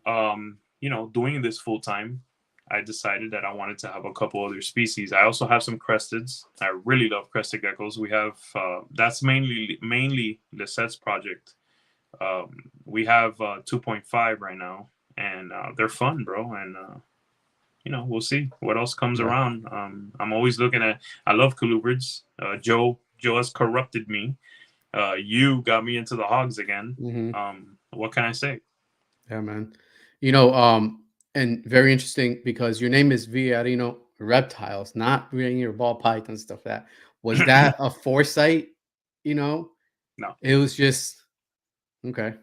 doing this full time, I decided that I wanted to have a couple other species. I also have some cresteds. I really love crested geckos. We have that's mainly Lisette's project. We have 2.5 right now, and they're fun, bro. And we'll see what else comes Yeah. around. I'm always looking at. I love colubrids. Joe has corrupted me. You got me into the hogs again. Hmm. What can I say? Yeah, man. You know, and very interesting because your name is Villarino Reptiles, not your ball python stuff. That was that a foresight? You know, No. it was just okay.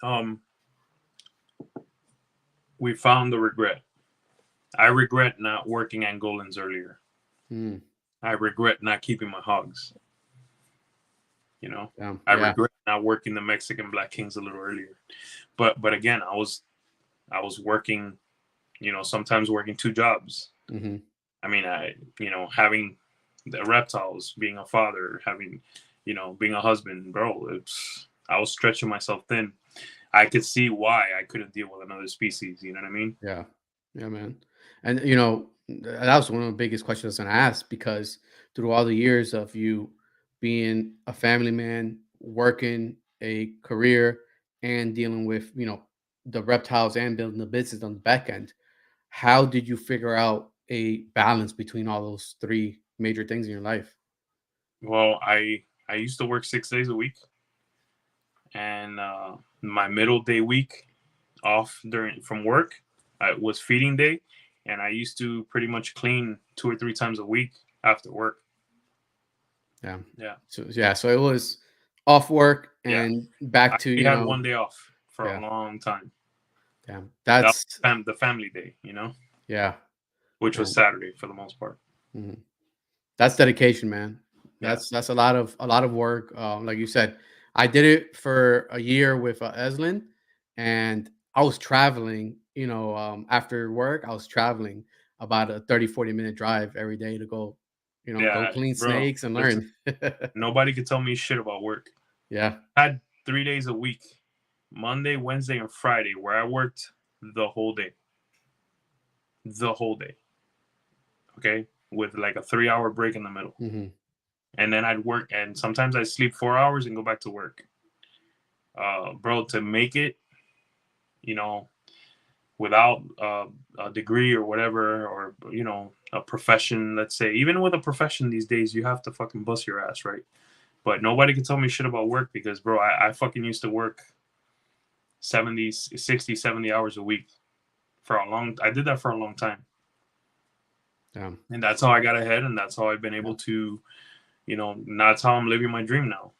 Um, we found the regret. I regret not working Angolans earlier. Mm, I regret not keeping my hogs. You know, yeah, I yeah. regret not working the Mexican Black Kings a little earlier. But again, I was working. Sometimes working 2 jobs. Hmm. I mean, having the reptiles, being a father, having, being a husband, bro. I was stretching myself thin. I could see why I couldn't deal with another species. You know what I mean? Yeah, yeah, man. And you know, that was one of the biggest questions I was gonna ask because through all the years of you being a family man, working a career, and dealing with, you know, the reptiles and building the business on the back end, how did you figure out a balance between all those three major things in your life? Well, I used to work 6 days a week, and my middle day week off during from work was feeding day, and I used to pretty much clean 2 or 3 times a week after work. Yeah. Yeah, So it was off work yeah. and I back to, only you had know, one day off for a yeah, long time. yeah. That was That's the family day, yeah. which Yeah. was Saturday for the most part. Mhm. That's dedication, man. Yeah. That's a lot of work. Like you said, I did it for a year with Eslin, and I was traveling. You know, after work, I was traveling about a 30-40 minute drive every day to go, you know, go Yeah, clean bro. snakes and Listen, learn. nobody could tell me shit about work. Yeah. I had 3 days a week, Monday, Wednesday, and Friday, where I worked the whole day. The whole day. Okay. With like a 3 hour break in the middle. Hmm. And then I'd work, and sometimes I'd sleep 4 hours and go back to work. Bro, to make it, you know, without a degree or whatever, or, a profession, let's say, even with a profession these days, you have to fucking bust your ass, right? But nobody can tell me shit about work because, bro, I fucking used to work 70, 60, 70 hours a week I did that for a long time. Yeah. And that's how I got ahead. And that's how I've been Yeah. able to, that's how I'm living my dream now,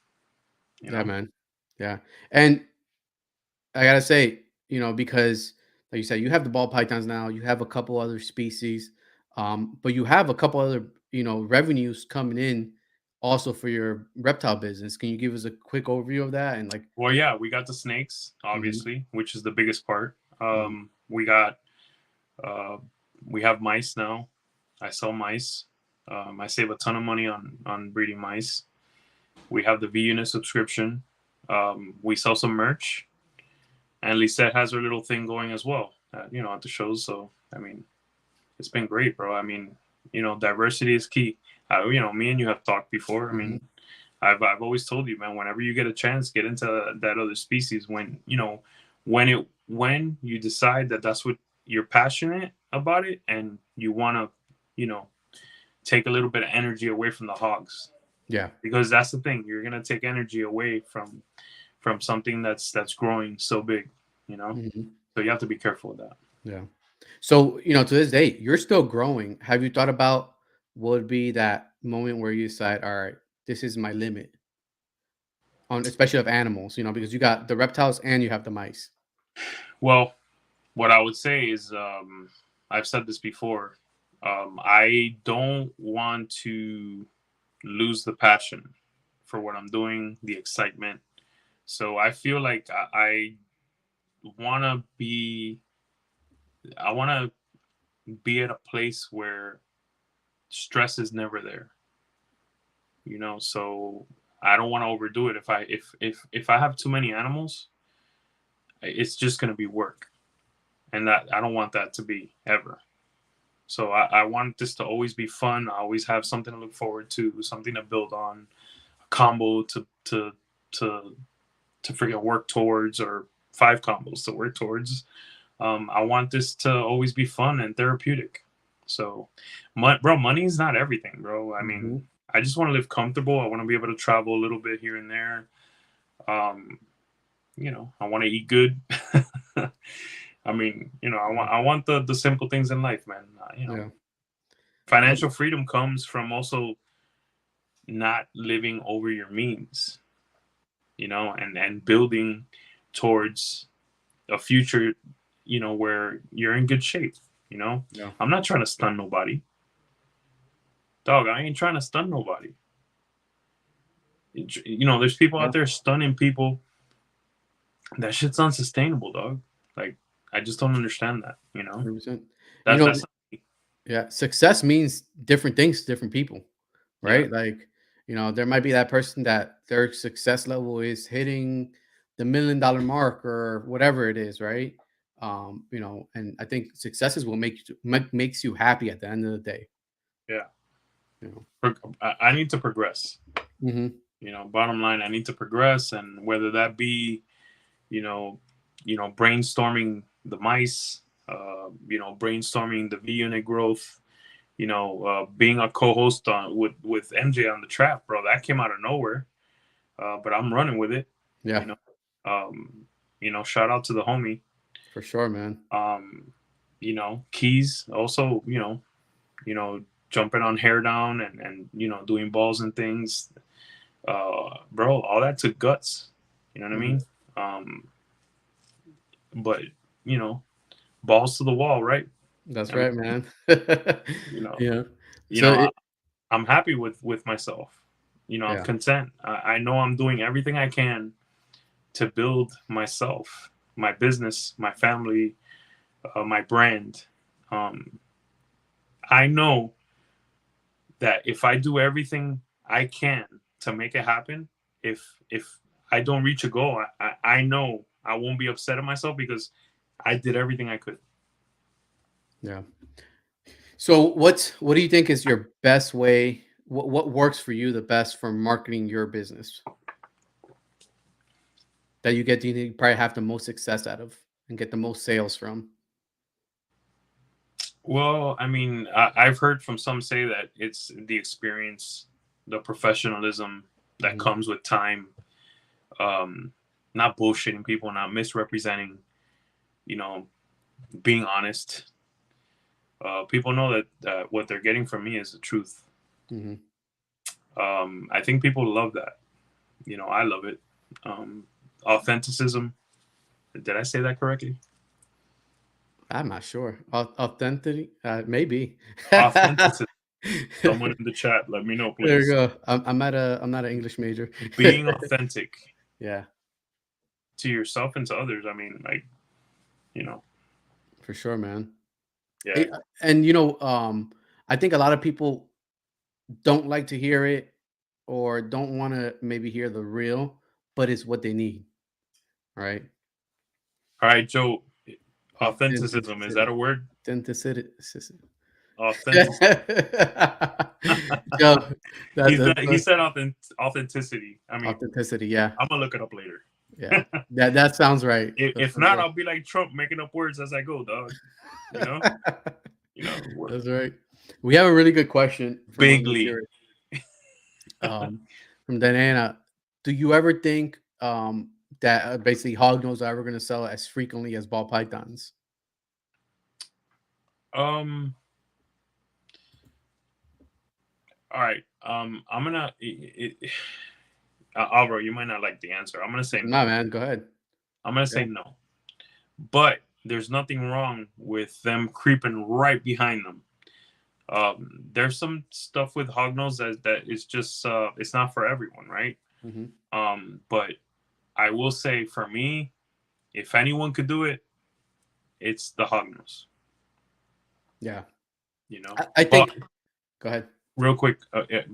you Yeah, know? man. Yeah. And I gotta say, you know, because like you said, you have the ball pythons now, you have a couple other species, but you have a couple other, you know, revenues coming in also for your reptile business. Can you give us a quick overview of that and like? Well, yeah, we got the snakes, Mhm, obviously, which is the biggest part. mhm, Uh, we have mice now. I sell mice. I save a ton of money on breeding mice. We have the V unit subscription. We sell some merch, and Lisette has her little thing going as well. at the shows. So I mean, it's been great, bro. I mean, diversity is key. Me and you have talked before. I Mhm. mean, I've always told you, man. Whenever you get a chance, get into that other species. When you decide that that's what you're passionate about it, and you want to, you know, take a little bit of energy away from the hogs, Yeah. because that's the thing. You're gonna take energy away from something that's growing so big. You know, Mhm. so you have to be careful with that. Yeah. So, to this day, you're still growing. Have you thought about what would be that moment where you decide, all right, this is my limit on, especially of animals, because you got the reptiles and you have the mice. Well, what I would say is, I've said this before. I don't want to lose the passion for what I'm doing, the excitement. So I feel like I want to be, I want to be at a place where stress is never there. So I don't want to overdo it. If I have too many animals, it's just gonna be work, and that I don't want that to be ever. So I want this to always be fun. I always have something to look forward to, something to build on, a combo to to freaking work towards, or five combos to work towards. I want this to always be fun and therapeutic. So, bro, money's not everything, bro. I mean, Hmm. I just want to live comfortable. I want to be able to travel a little bit here and there. Um, I want to eat good. I mean, I want the simple things in life, man. Yeah. Financial freedom comes from also not living over your means, and building towards a future, where you're in good shape. Yeah. I'm not trying to stun nobody, dog. I ain't trying to stun nobody. There's people Yeah. out there stunning people. That shit's unsustainable, dog. Like, I just don't understand that. 100%. You That's know, that's yeah, success means different things to different people, Yeah, right? Like, there might be that person that their success level is hitting the $1 million mark or whatever it is, right? And I think success is what makes you happy at the end of the day. yeah. You know. I need to progress. Hmm. Bottom line, I need to progress, and whether that be, you know, brainstorming the mice, brainstorming the V unit growth, being a co-host on with MJ on the trap, bro. That came out of nowhere, but I'm running with it. Yeah, You know, um, shout out to the homie. for sure, man. Keys also, jumping on hair down, and doing balls and things. Bro, all that took guts. You know what I Mhm. mean? Um, but you know, balls to the wall, right? That's I mean, right, man. you know, Yeah. you So know, I, it, I'm happy with myself. I'm yeah, content. I know I'm doing everything I can to build myself, my business, my family, my brand. Um, I know that if I do everything I can to make it happen, if I don't reach a goal, I know I won't be upset at myself, because I did everything I could. yeah. So what do you think is your best way? What works for you the best for marketing your business that you get? Do you think you probably have the most success out of and get the most sales from? Well, I mean, I've heard from some say that it's the experience, the professionalism that Mhm. comes with time, um, not bullshitting people, not misrepresenting, you know, being honest. People know that what they're getting from me is the truth. Mhm. I think people love that. I love it. Um, Authenticism. Did I say that correctly? I'm not sure. Authenticity, maybe. Authenticity. Someone in the chat, let me know, There you please. go. I'm not an English major. Being authentic Yeah, to yourself and to others. I mean, like, you know, for sure, man. yeah. Eh, and I think a lot of people don't like to hear it or don't want to maybe hear the real, but it's what they need, right? All right, Joe. Authenticism, is that a Authenticity. word? Authenticity. Authenticity. Yo, that, He said authenticity. I mean, authenticity. Yeah, I'm gonna look it up later. yeah. That sounds right. That If sounds not, right. I'll be like Trump, making up words as I go, dog. You know, what That's right. We have a really good question from one of the bigly. viewers, um, from Diana. Do you ever think that basically hognose are ever going to sell as frequently as ball pythons? Um. All right. I'm gonna. Alvaro, you might not like the answer. I'm gonna say No, no. man. Go ahead. I'm gonna Yeah. say no. But there's nothing wrong with them creeping right behind them. There's some stuff with hognose that is just it's not for everyone, right? Hmm. But I will say for me, if anyone could do it, it's the hognose. Yeah. You know, I but think. Go ahead. real quick,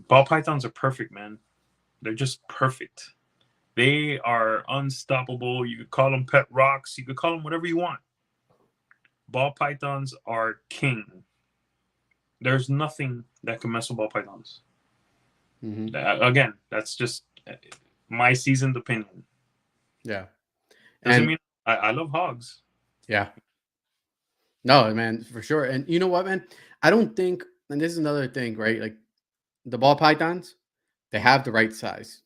ball pythons are perfect, man. They're just perfect. They are unstoppable. You could call them pet rocks. You could call them whatever you want. Ball pythons are king. There's nothing that can mess with ball pythons. Hmm. Again, that's just my seasoned opinion. Yeah. Doesn't And mean I love hogs. yeah. No, man, for sure. And you know what, man? I don't think, and this is another thing, right? Like the ball pythons, they have the right size.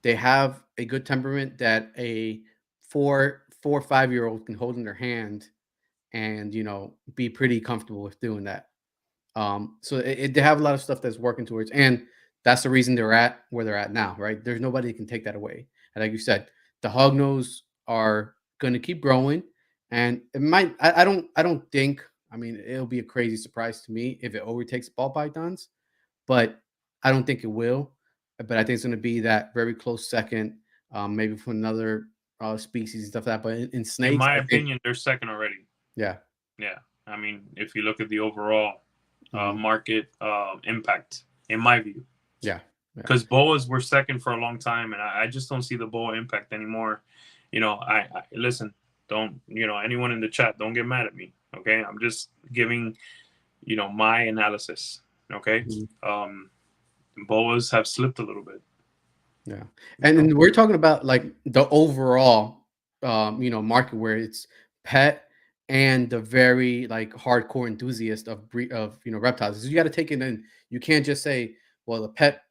They have a good temperament that a 4 or 5 year old can hold in their hand and be pretty comfortable with doing that. So they have a lot of stuff that's working towards, and that's the reason they're at where they're at now, right? There's nobody that can take that away. And like you said, the hognose are going to keep growing, and it might. I don't think. I mean, it'll be a crazy surprise to me if it overtakes ball pythons, but I don't think it will. But I think it's going to be that very close second, maybe from another species and stuff like that. But in In snakes, my I think, opinion, they're second already. yeah, Yeah, I mean, if you look at the overall hmm, market impact, in my view, yeah, yeah, because boas were second for a long time, and I just don't see the boa impact anymore. I listen. Don't anyone in the chat? Don't get mad at me. Okay, I'm just giving my analysis. Okay, mhm, um, boas have slipped a little bit. yeah. You And know, then we're talking about like the overall, market where it's pet and the very like hardcore enthusiast of reptiles. So you got to take it in. You can't just say, well, the pet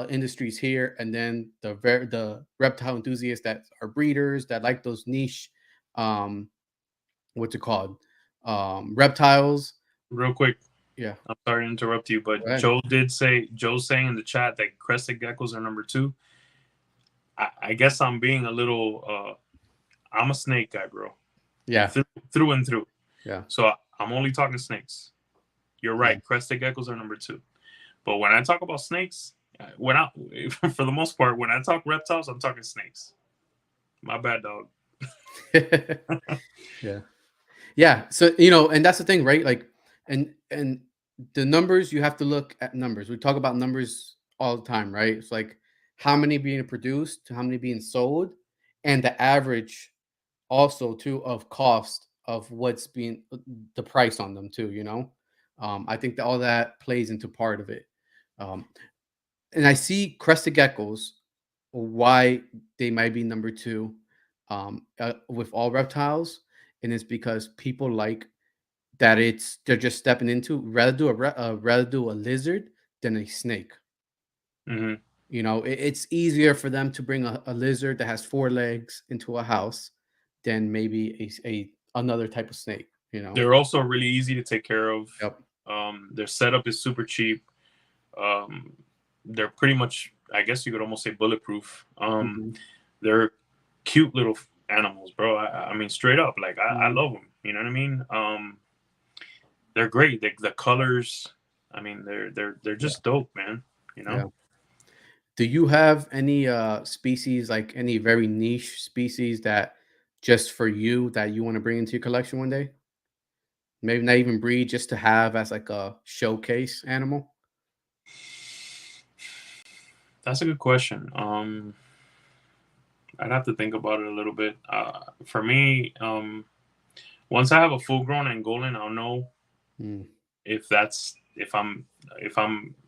industry's here, and then the reptile enthusiasts that are breeders that like those niche, um, what's it called, reptiles. real quick. Yeah, I'm sorry to interrupt you, but go ahead. Joe's saying in the chat that crested geckos are number two. I guess I'm being a little. I'm a snake guy, bro, Yeah, through and through. yeah, So I'm only talking snakes. You're yeah. right. Crested geckos are number two. But when I talk about snakes, when I, for the most part, when I talk reptiles, I'm talking snakes. My bad, dog. Yeah. Yeah. So, and that's the thing, right? Like, and the numbers, you have to look at numbers. We talk about numbers all the time, right? It's like how many being produced to how many being sold, and the average also too of cost of what's being the price on them too, I think that all that plays into part of it. Um, and I see crested geckos, why they might be number two, with all reptiles, and it's because people like that they're just stepping into rather do a lizard than a snake. Hmm. It's easier for them to bring a lizard that has four legs into a house than maybe a another type of snake. They're also really easy to take care of. Yep. Their setup is super cheap. Um, they're pretty much, I guess you could almost say, bulletproof. Hmm. They're cute little animals, bro. I mean, straight up, like I Hmm. love them. You know what I mean? They're great. The colors, I mean, they're Yeah. just dope, man. You know. Yeah. Do you have any species, like any very niche species that just for you that you want to bring into your collection one day? Maybe not even breed, just to have as like a showcase animal. That's a good question. I'd have to think about it a little bit. For me, Once I have a full grown Angolan, I'll know Mm. if that's if I'm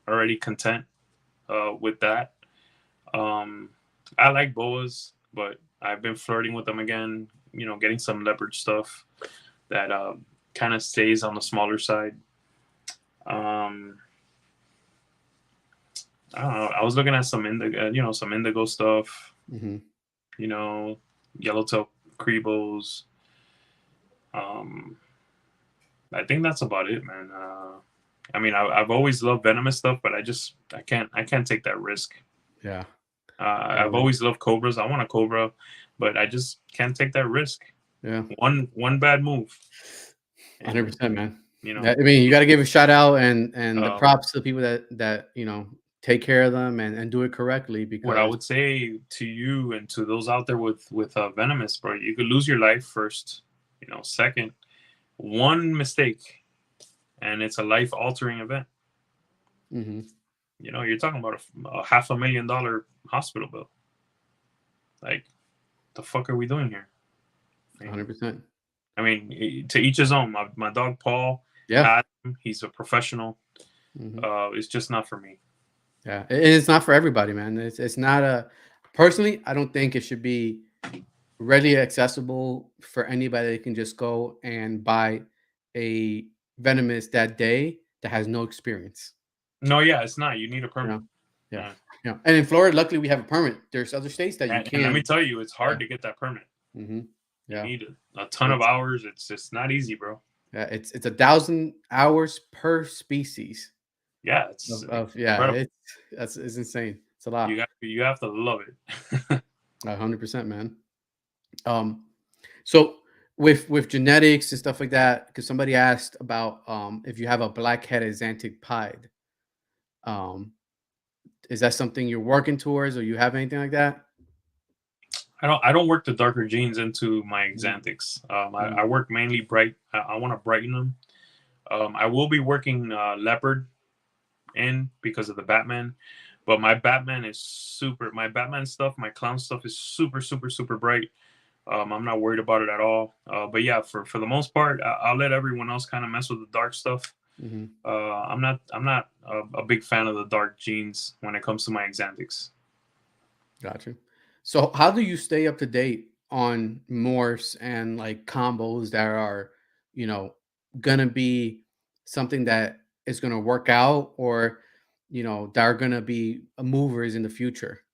already content with that. Um, I like boas, but I've been flirting with them again. You know, getting some leopard stuff that kind of stays on the smaller side. Um, I don't know. I was looking at some indigo, some indigo stuff. Hmm. You know, yellowtail crebos. Um, I think that's about it, man. I mean, I've always loved venomous stuff, but I can't take that risk. Yeah. I've always loved cobras. I want a cobra, but I just can't take that risk. Yeah. One bad move, and 100%, man. you know, I mean, you got to give a shout out and the uh, props to the people that take care of them and do it correctly what I because would say to you and to those out there with venomous, bro, you could lose your life first. You know, second, one mistake, and it's a life altering event. Mhm. You know, you're talking about a $500,000 hospital bill. Like, the fuck are we doing here? I mean, 100%. I mean, to each his own. My dog Paul Yeah. had him. He's a professional. Mhm. It's just not for me. Yeah. It's not for everybody, man. It's not a personally, I don't think it should be readily accessible for anybody that can just go and buy a venomous that day that has no experience. No, yeah, it's not. You need a You permit. know? Yeah. Yeah. Yeah. And in Florida, luckily we have a permit. There's other states that you And let me can. tell you, it's Yeah. hard to get that permit. Hmm. You Yeah. need a ton of It's hours. It's not easy, bro. yeah, it's 1,000 hours per species Yeah, it's of yeah, incredible. it's insane. It's a You lot. got you have to love it. 100%, man. Um, so with genetics and stuff like that, because somebody asked about if you have a black-headed Xanthic pied, um, is that something you're working towards, or you have anything like that? I don't work the darker genes into my Mhm. Xanthics. I Mhm. work mainly bright. I want to brighten them. I will be working leopard in because of the Batman, but my Batman is super. My Batman stuff, my clown stuff is super bright. I'm not worried about it at all. But yeah, for the most part, I'll let everyone else kind of mess with the dark stuff. Mhm. I'm not a big fan of the dark genes when it comes to my Xanthics. Gotcha. So how do you stay up to date on morphs and like combos that are, you know, gonna be something that is gonna work out or, that are gonna be movers in the future?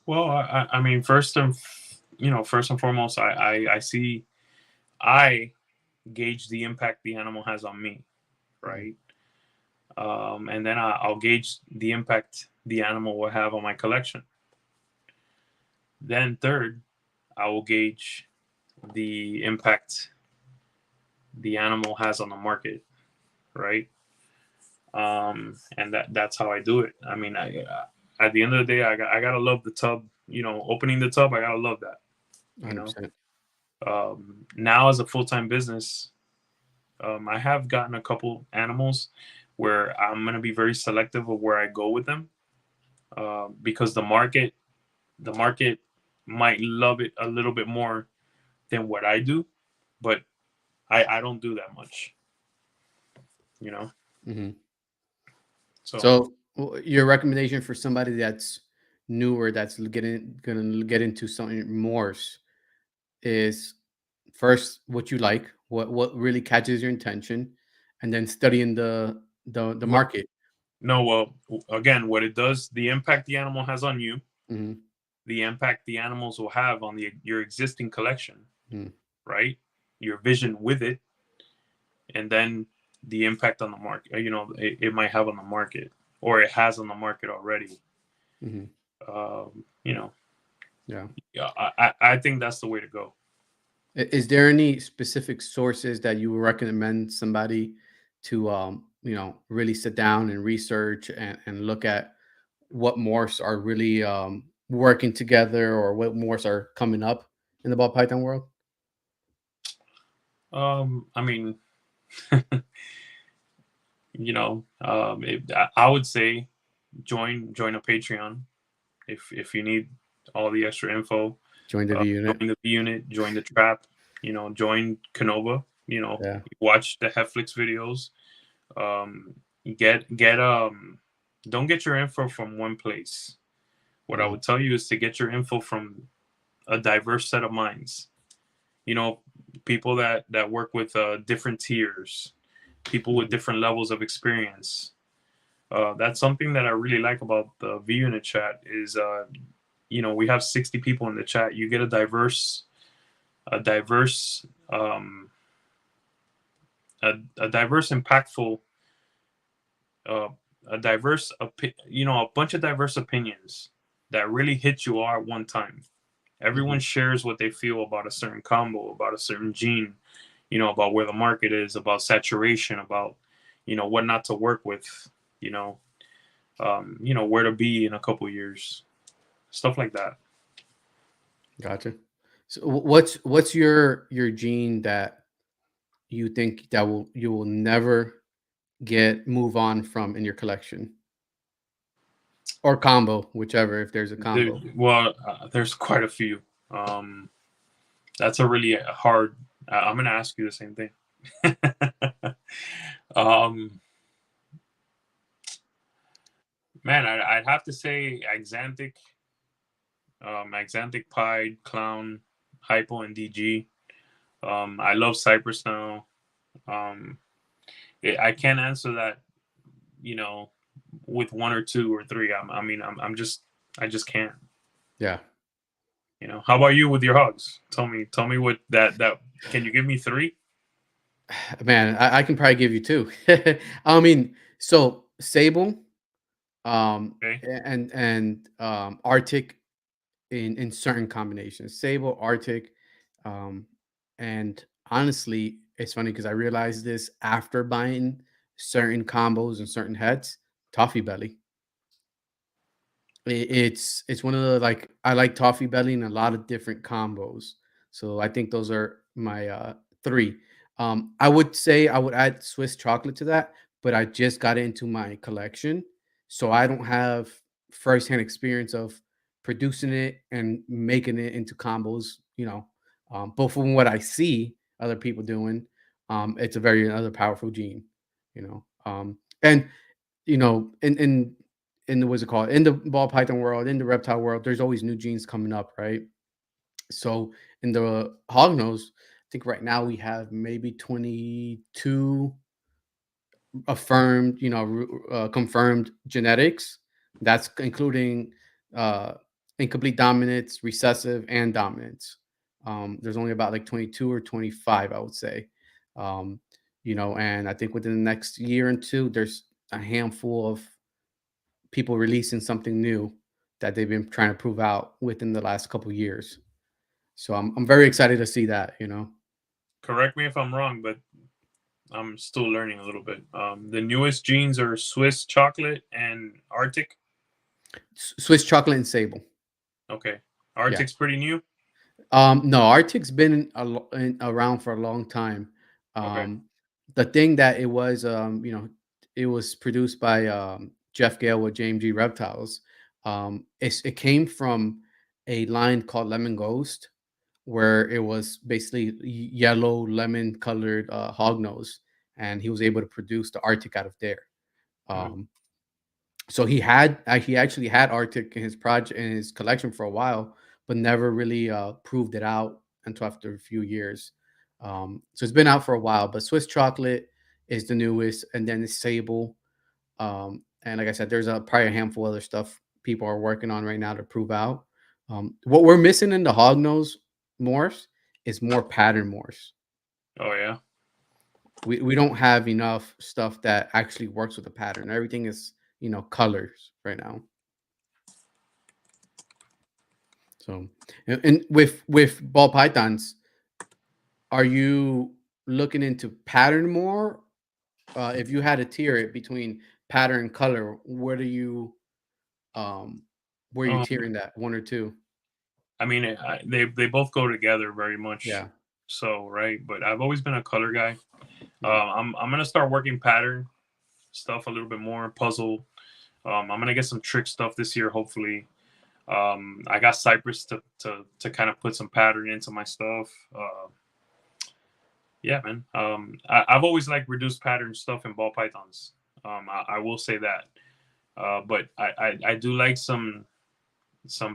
Well, I mean, first and foremost, I see I gauge the impact the animal has on me, Mhm. right? And then I'll gauge the impact the animal will have on my collection. Then third, I will gauge the impact the animal has on the market, right? And that's how I do it. I mean, at the end of the day, I gotta love the tub. You know, opening the tub, I gotta love that. You know, 100%. now as a full time business, I have gotten a couple animals where I'm gonna be very selective of where I go with them, because the market might love it a little bit more than what I do, but I don't do that much, you know. Mhm. So So your recommendation for somebody that's newer, that's gonna get into something morphs is first what you like, what really catches your attention, and then studying the what? market. No, well, again, what it does, the impact the animal has on you, Mhm. the impact the animals will have on the your existing collection, Mhm. right? Your vision with it, and then the impact on the market. You know, it might have on the market, or it has on the market already. Mhm. You know, Yeah. yeah, I think that's the way to go. Is there any specific sources that you would recommend somebody to really sit down and research and look at what morphs are really working together or what morphs are coming up in the ball python world? I mean, you know, I would say join a Patreon if you need all the extra info. Join the V unit. Join the unit, join the trap. join Canova. Yeah. Watch the Netflix videos. Um, get don't get your info from one place. What I Mm-hmm. would tell you is to get your info from a diverse set of minds. You know, people that work with different tiers, people with different levels of experience. That's something that I really like about the V Unit chat is, we have 60 people in the chat. You get a diverse, a diverse, impactful, uh, a bunch of diverse opinions that really hit you all at one time. Everyone Mm-hmm. shares what they feel about a certain combo, about a certain gene, about where the market is, about saturation, about, what not to work with, you know, where to be in a couple years, stuff like that. Gotcha. So what's your gene that you think that you will never get move on from in your collection or combo, whichever if there's a combo. Well, there's quite a few. Um, that's a really hard. I'm gonna ask you the same thing. um, Man, I'd have to say Axanthic, Axanthic Pied, Clown, Hypo, and DG. I love Cypress now. Um, I can't answer that, you know, with one or two or three. I just can't. Yeah. How about you with your hugs? Tell me what that. Can you give me three? Man, I can probably give you two. I mean, so Sable, Okay. Arctic in certain combinations. Sable, Arctic, um, and honestly, it's funny because I realized this after buying certain combos and certain heads. Toffee Belly. It's one of the like I like Toffee Belly in a lot of different combos. So I think those are my three. I would say I would add Swiss chocolate to that, but I just got it into my collection, so I don't have firsthand experience of producing it and making it into combos. But from what I see other people doing, it's a very another powerful gene. And in the what's it called in the ball python world, in the reptile world, there's always new genes coming up, right? So in the hognose, I think right now we have maybe 22 affirmed, confirmed genetics. That's including uh, incomplete dominance, recessive, and dominance. There's only about like 22 or 25, I would say. Um, and I think within the next year and two, there's a handful of people releasing something new that they've been trying to prove out within the last couple years. So I'm very excited to see that. Correct me if I'm wrong, but I'm still learning a little bit. The newest genes are Swiss chocolate and Arctic. Swiss chocolate and sable. Okay, Yeah. Arctic's pretty new. No, Arctic's been around for a long time. Okay. The thing that it was, it was produced by Jeff Gale with JMG Reptiles. It came from a line called Lemon Ghost, where it was basically yellow lemon colored hognose, and he was able to produce the Arctic out of there. Mhm. Um, so he actually had Arctic in his project in his collection for a while, but never really proved it out until after a few years. So it's been out for a while, but Swiss chocolate is the newest, and then it's Sable. And like I said, there's probably a handful of other stuff people are working on right now to prove out. What we're missing in the hognose morphs is more pattern morphs. Oh yeah. We don't have enough stuff that actually works with the pattern. Everything is colors right now. So and with ball pythons, are you looking into pattern more? If you had to tier it between pattern and color, um where are you Um, tiering that, one or two? I mean, they both go together very much. Yeah. So right, but I've always been a color guy. Mm. I'm gonna start working pattern stuff a little bit more, puzzle. I'm gonna get some trick stuff this year, hopefully. I got Cypress to kind of put some pattern into my stuff. Yeah, man. I've always liked reduced pattern stuff in ball pythons. I will say that. But I do like some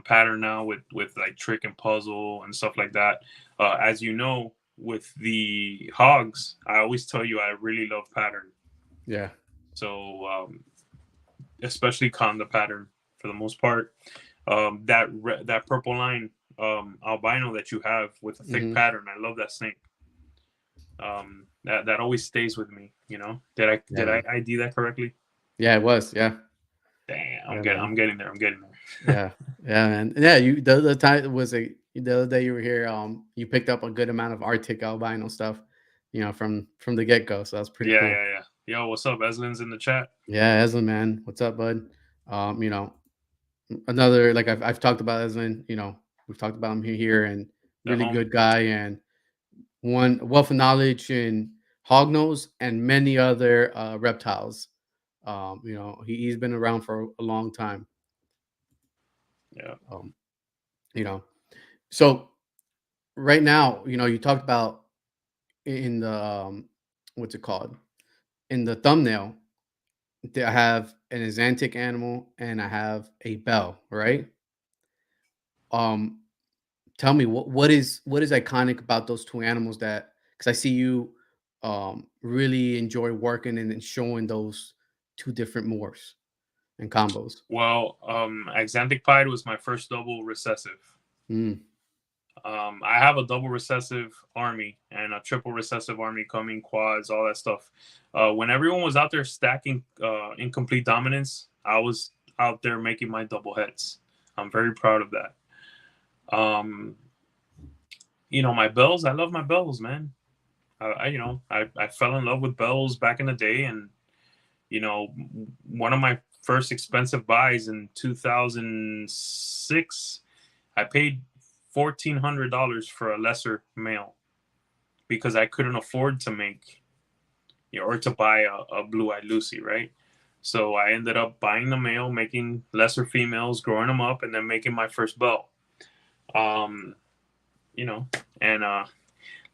pattern now with like trick and puzzle and stuff like that. As you know, with the hogs, I always tell you I really love pattern. Yeah. So especially conda pattern for the most part. That purple line albino that you have with a thick Hmm. pattern, I love that snake. That always stays with me. You know, did I Yeah, did I man. ID that correctly? Yeah, it was. Yeah. Damn, Yeah, I'm man. getting there. I'm getting there. Yeah. Yeah, man. Yeah, you the time was the other day you were here, you picked up a good amount of Arctic albino stuff, from the get-go. So that's pretty Yeah, cool. yeah, yeah. Yo, what's up? Eslin's in the chat. Yeah, Eslin, man. What's up, bud? You know, another like I've talked about Eslin, we've talked about him here and The really homie. good guy and one wealth of knowledge in hognose and many other reptiles. He's been around for a long time. Yeah. Um, you know, so right now, you talked about in the what's it called in the thumbnail. I have an exantic animal and I have a bell, right? Um, Tell me what is iconic about those two animals that because I see you really enjoy working and then showing those two different morphs and combos. Well, Axanthic Pied was my first double recessive. Mm, I have a double recessive army and a triple recessive army coming, quads, all that stuff. When everyone was out there stacking incomplete dominance, I was out there making my double heads. I'm very proud of that. Um, my bells, I love my bells, man. I fell in love with bells back in the day, and you know, one of my first expensive buys in 2006, I paid $1,400 for a lesser male because I couldn't afford to make or to buy a blue-eyed Lucy, right? So I ended up buying the male, making lesser females, growing them up, and then making my first bell. Um, you know, and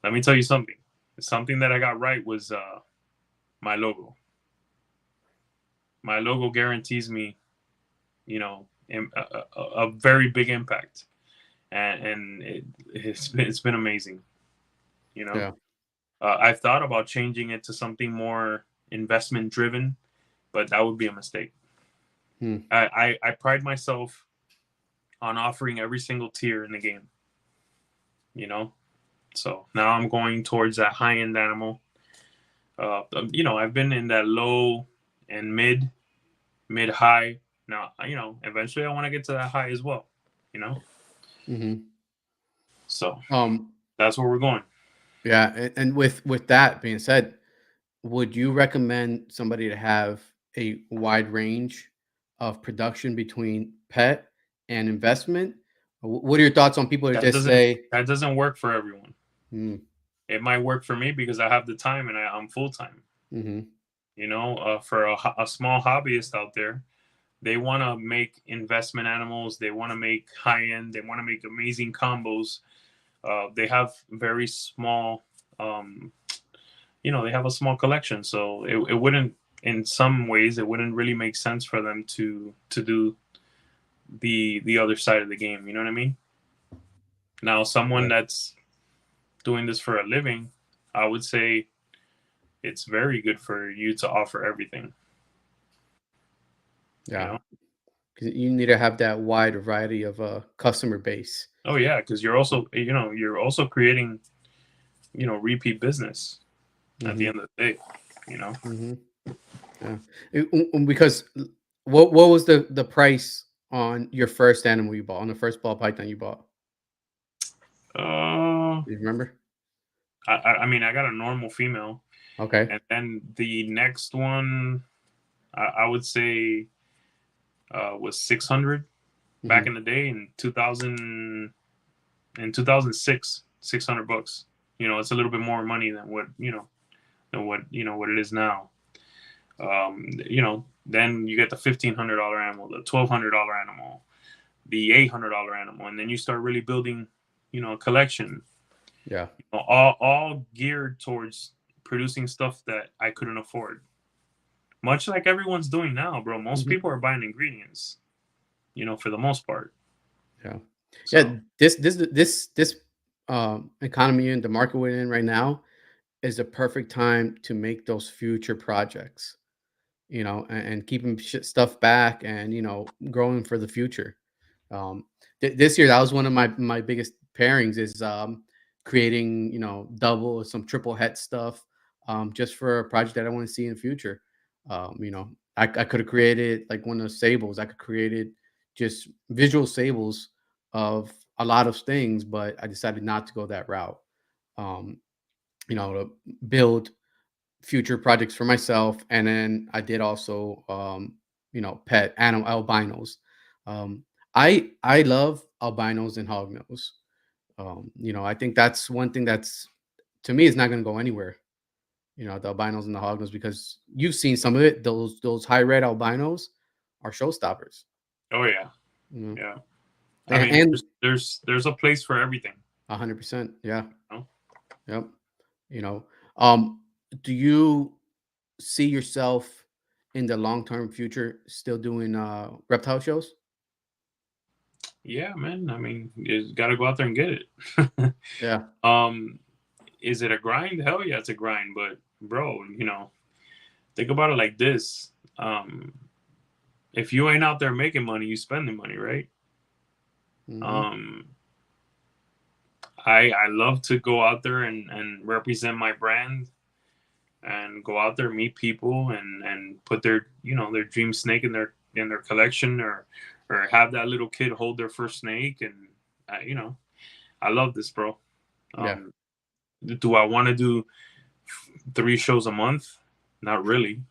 let me tell you something. Something that I got right was my logo. My logo guarantees me, a very big impact, and it's been amazing. You know, yeah. I've thought about changing it to something more investment driven, but that would be a mistake. Hmm. I pride myself on offering every single tier in the game. You know, so now I'm going towards that high end animal. I've been in that low and mid high. Now, eventually I want to get to that high as well. You know, Hmm. so Um, that's where we're going. yeah, and with that being said, would you recommend somebody to have a wide range of production between pet and investment? What are your thoughts on people that That just doesn't say, that doesn't work for everyone. mm, It might work for me because I have the time and I'm full time. mm-hmm, For a small hobbyist out there, they want to make investment animals. They want to make high end. They want to make amazing combos. They have very small, they have a small collection, so it wouldn't, in some ways, it wouldn't really make sense for them to do the other side of the game. You know what I mean? Now, someone yeah, that's doing this for a living, I would say it's very good for you to offer everything. You yeah. know? 'Cause you need to have that wide variety of customer base. Oh yeah, because you're also creating repeat business at the Mm-hmm, end of the day. You know. mm-hmm, yeah. Because what was the price on your first animal you bought on the first ball python you bought? Uh, Do you remember? I mean, I got a normal female, Okay. and then the next one, I would say, was 600 back Mm-hmm, in the day in 2006, $600. It's a little bit more money than what it is now. Then you get the $1,500 animal, the $1,200 animal, the $800 animal, and then you start really building, a collection. Yeah. All geared towards producing stuff that I couldn't afford. Much like everyone's doing now, bro. Most Hmm. people are buying ingredients, for the most part. Yeah. Yeah. So, This economy and the market we're in right now is the perfect time to make those future projects, and keeping stuff back and, growing for the future. Um, this year, that was one of my biggest pairings is creating, double or some triple het stuff, just for a project that I want to see in the future. I could have created like one of those sables. I could created just visual sables of a lot of things, but I decided not to go that route. Um, to build future projects for myself, and then I did also, pet animal albinos. Um, I love albinos and hognose. I think that's one thing that's, to me, is not going to go anywhere. The albinos and the hognose, because you've seen some of it. Those high red albinos are showstoppers. oh yeah, You know, yeah. I and, mean, and there's a place for everything. 100%. Yeah. You know? Yep. You know, um, do you see yourself in the long term future still doing reptile shows? Yeah, man. I mean, you got to go out there and get it. Yeah. um, is it a grind? Hell yeah, it's a grind. But bro, think about it like this. Um, if you ain't out there making money, you spending money, right? Hmm. Um, I love to go out there and represent my brand and go out there, meet people, and put their dream snake in their collection, or have that little kid hold their first snake. And I love this, bro. Yeah. um do I want to do 3 shows a month? Not really.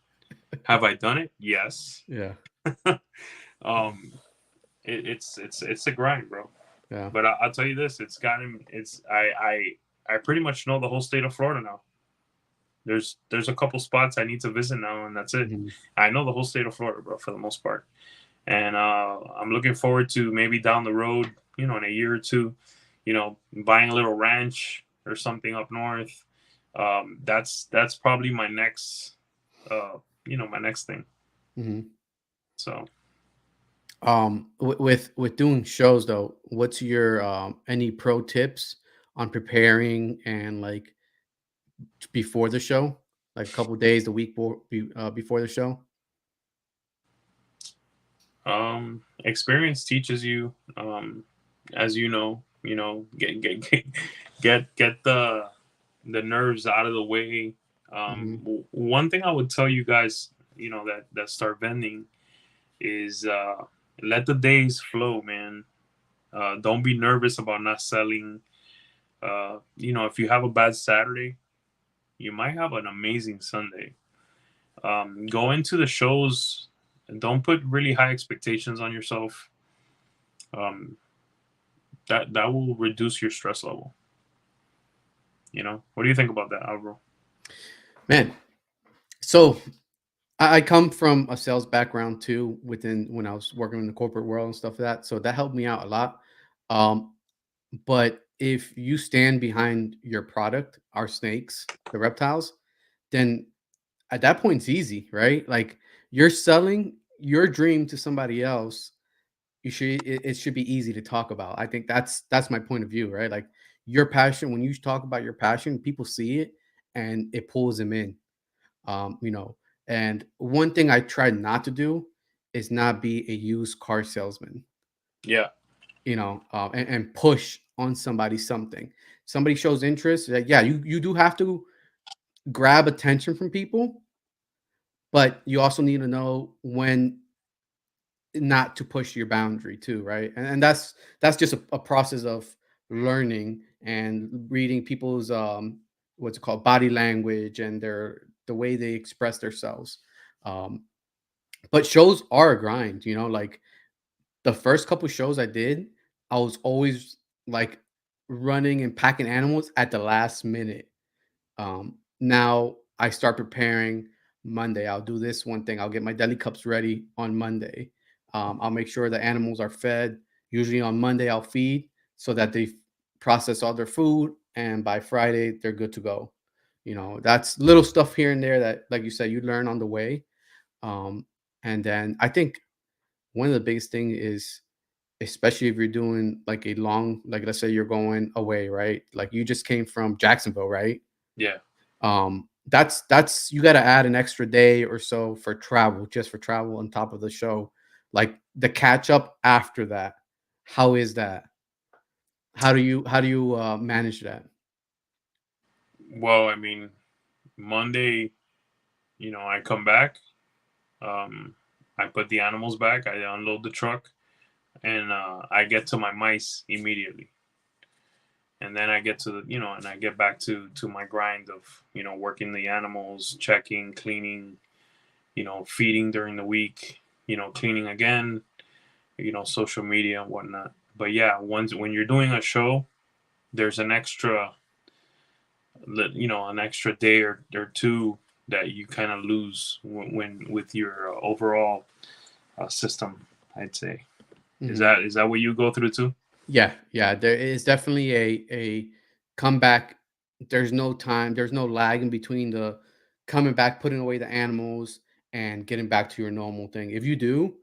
Have I done it? Yes. Yeah. um it's a grind, bro. Yeah. But I'll tell you this, I pretty much know the whole state of Florida now. There's a couple spots I need to visit now, and that's it. Hmm. I know the whole state of Florida, bro, for the most part. And I'm looking forward to maybe down the road, in a year or two, buying a little ranch or something up north. That's probably my next, my next thing. Hmm. So, With doing shows though, what's your any pro tips on preparing and like before the show, like a couple days, the week before the show? experience teaches you, as get the nerves out of the way. Hmm. One thing I would tell you guys, that start vending is, let the days flow, man. Don't be nervous about not selling. If you have a bad Saturday, you might have an amazing Sunday. Go into the shows and don't put really high expectations on yourself. Um, that will reduce your stress level. What do you think about that, Alvaro? Man, so I come from a sales background too, within when I was working in the corporate world and stuff like that. So that helped me out a lot. Um, but if you stand behind your product, our snakes, the reptiles, then at that point it's easy, right? Like you're selling your dream to somebody else. It should be easy to talk about. I think that's my point of view, right? Like your passion, when you talk about your passion, people see it and it pulls them in. um, you know. And one thing I try not to do is not be a used car salesman, Yeah, and push on somebody something. Somebody shows interest, like, yeah, you do have to grab attention from people, but you also need to know when not to push your boundary too, right? And that's just a process of learning and reading people's what's it called, body language, and the way they express themselves. um but shows are a grind, like the first couple shows I did, I was always like running and packing animals at the last minute. Now I start preparing Monday. I'll do this one thing. I'll get my deli cups ready on Monday. I'll make sure the animals are fed. Usually on Monday, I'll feed so that they process all their food. and by Friday they're good to go. That's little stuff here and there that, like you said, you learn on the way. Um, and then I think one of the biggest thing is, especially if you're doing like a long, like let's say you're going away, right? Like you just came from Jacksonville, right? Yeah. That's you got to add an extra day or so for travel, just for travel on top of the show. Like the catch up after that, how is that? How do you manage that? Well, I mean, Monday, I come back. I put the animals back. I unload the truck, and I get to my mice immediately. And then I get to and I get back to my grind of working the animals, checking, cleaning, feeding during the week, cleaning again, social media and whatnot. But yeah, once when you're doing a show, there's an extra day or two that you kind of lose when with your overall system. I'd say is Mhm. that what you go through too? Yeah, yeah, there is definitely a comeback. There's no time, there's no lag in between the coming back, putting away the animals, and getting back to your normal thing. If you do,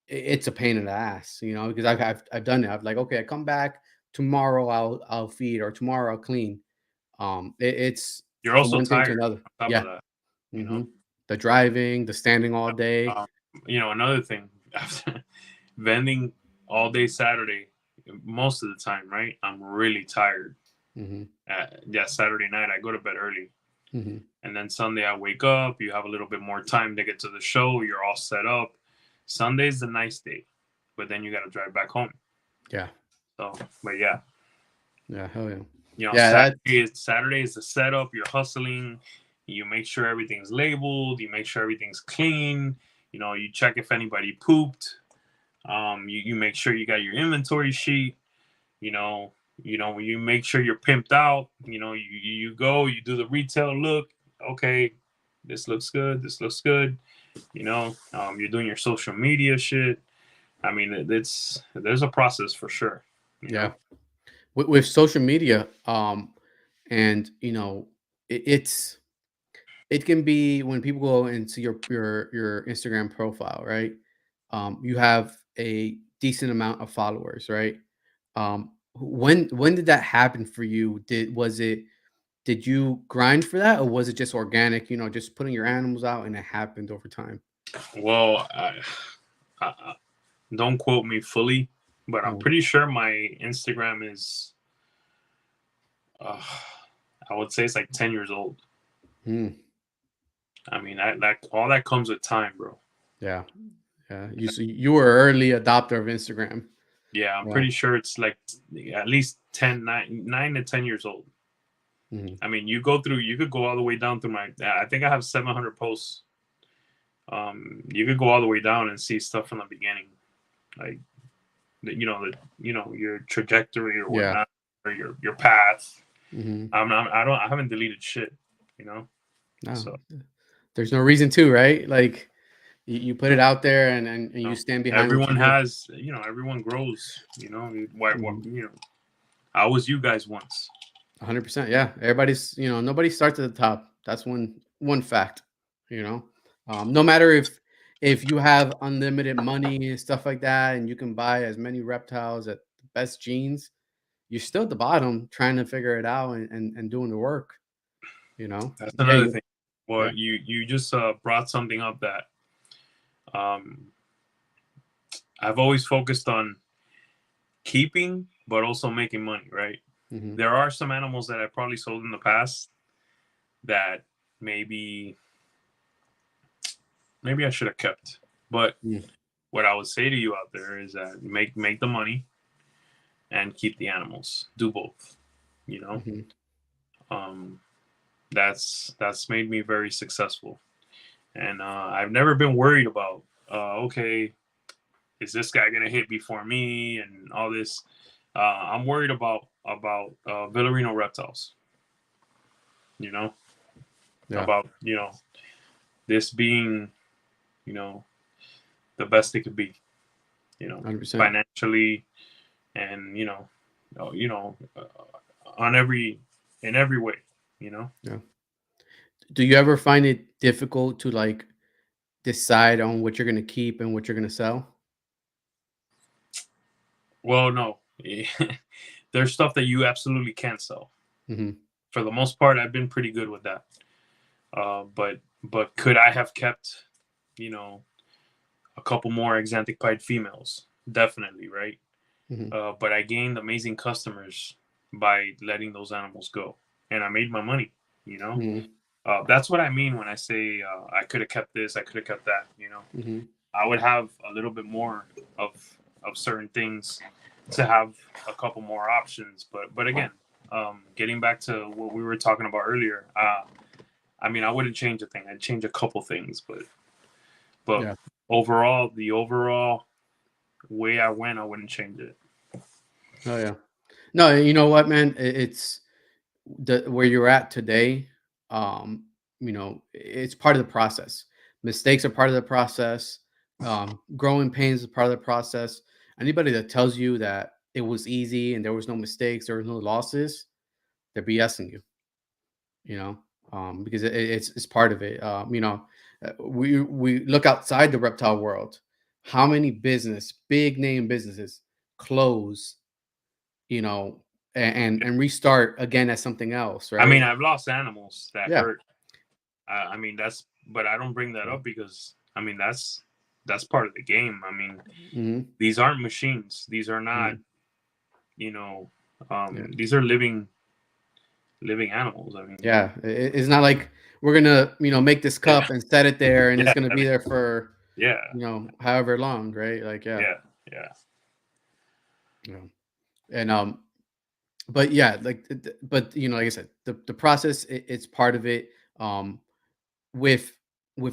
it's a pain in the ass, because I've done it. I've like, okay, I come back tomorrow, I'll feed, or tomorrow I'll clean. It's You're from also one thing to tired another. on top of Yeah. that, you know. hmm The driving, the standing all day. Um, Another thing, vending all day Saturday, most of the time, right? I'm really tired. hmm Yeah, Saturday night I go to bed early, hmm and then Sunday I wake up. You have a little bit more time to get to the show. You're all set up. Sunday's the nice day, but then you got to drive back home. Yeah. So, but yeah, Yeah. Hell yeah. Yeah. Saturday That's. Saturday is the setup. You're hustling. You make sure everything's labeled. You make sure everything's clean. You check if anybody pooped. You make sure you got your inventory sheet. You know, you make sure you're pimped out. You go, you do the retail look. Okay, this looks good. This looks good. You're doing your social media shit. I mean, there's a process for sure. You Yeah. know, With social media, and it can be when people go and see your Instagram profile, right? You have a decent amount of followers, right? When did that happen for you? Did you grind for that, or was it just organic? Just putting your animals out and it happened over time. well, I don't quote me fully, but I'm Mhm. pretty sure my Instagram is, uh, I would say it's like 10 years old. Mm, I mean, that all that comes with time, bro. yeah, yeah. You were early adopter of Instagram. Yeah, I'm Yeah. pretty sure it's like at least 9 to 10 years old. Mhm. I mean, you could go all the way down through I think I have 700 posts. You could go all the way down and see stuff from the beginning, like your trajectory or Yeah. whatnot, or your path. Mhm. I haven't deleted shit, you know. No, So there's no reason to, right? Like you put it out there, and you stand behind what you everyone do. has, everyone grows. Why, Mhm. I was you guys once. 100%. Yeah. Everybody's, nobody starts at the top. That's one fact, you know. No matter if you have unlimited money and stuff like that, and you can buy as many reptiles at the best genes, you're still at the bottom trying to figure it out, and doing the work, you know. That's Yeah, another thing. Well, yeah. you just brought something up that um, I've always focused on keeping, but also making money. Right? hmm There are some animals that I probably sold in the past that maybe maybe I should have kept. But what I would say to you out there is that make the money and keep the animals. Do both. You know, hmm um, that's made me very successful, and I've never been worried about. Okay, is this guy gonna hit before me and all this? I'm worried about Villarino Reptiles. You know, Yeah. about this being you know the best it could be. You know, 100%. financially and oh, on every in every way, you know. Yeah. Do you ever find it difficult to like decide on what you're gonna keep and what you're gonna sell? Well, no, there's stuff that you absolutely can't sell. Hmm. For the most part, I've been pretty good with that. But could I have kept, you know, a couple more exantic pied females? Definitely, right? Hmm. But I gained amazing customers by letting those animals go, and I made my money. You know, Hmm. that's what I mean when I say I could have kept this, I could have kept that. You know, Hmm. I would have a little bit more of certain things to have a couple more options. But again, getting back to what we were talking about earlier, I mean, I wouldn't change a thing. I'd change a couple things, but Yeah. overall, the overall way I went, I wouldn't change it. Oh yeah. No, you know what, man? It's the where you're at today. Um, it's part of the process. Mistakes are part of the process. Growing pains is part of the process. Anybody that tells you that it was easy and there was no mistakes, there was no losses, they're BSing you. You know, because it's part of it. We look outside the reptile world. How many big name businesses close, and restart again as something else, I right? mean, I've lost animals that Yeah. hurt. I mean, but I don't bring that Yeah. up because I mean that's part of the game. I mean, Hmm. these aren't machines. These are not, Hmm. you know, Yeah. these are living animals. I mean, Yeah. It's not like we're gonna, make this yeah, cup and set it there and it's yeah, gonna I be mean, there for, yeah, however long, right? Like, yeah. yeah, yeah. Yeah. And but yeah, like, but like I said, the process, it's part of it. Um, with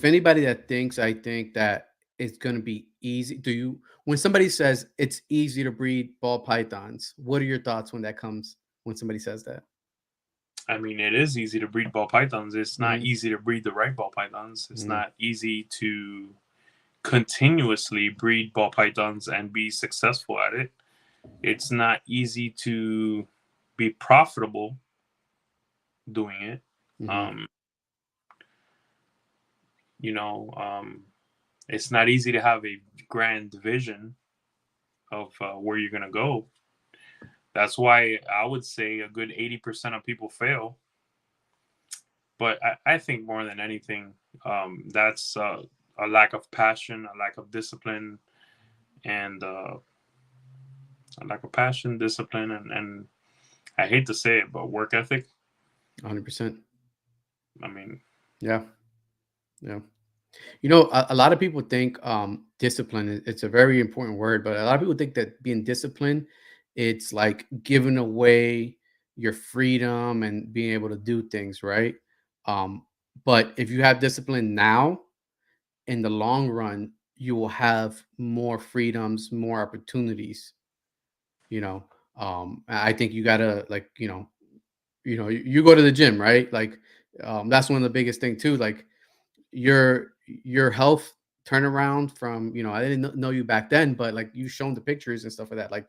anybody that thinks, I think that it's gonna be easy. When somebody says it's easy to breed ball pythons, what are your thoughts when that comes when somebody says that? I mean, it is easy to breed ball pythons. It's not Hmm. easy to breed the right ball pythons. It's Hmm. not easy to continuously breed ball pythons and be successful at it. It's not easy to be profitable doing it. Hmm. Um, you know, it's not easy to have a grand vision of where you're going to go. That's why I would say a good 80% of people fail. But I think more than anything, that's a lack of passion, a lack of discipline, and a lack of passion, discipline, and I hate to say it, but work ethic. 100%. I mean, Yeah. Yeah. A lot of people think discipline it's a very important word, but a lot of people think that being disciplined, it's like giving away your freedom and being able to do things, right? Um, but if you have discipline now, in the long run, you will have more freedoms, more opportunities, you know. I think you gotta like, you go to the gym, right? Like that's one of the biggest thing too. Like your health turnaround from I didn't know you back then, but like you've shown the pictures and stuff like that, like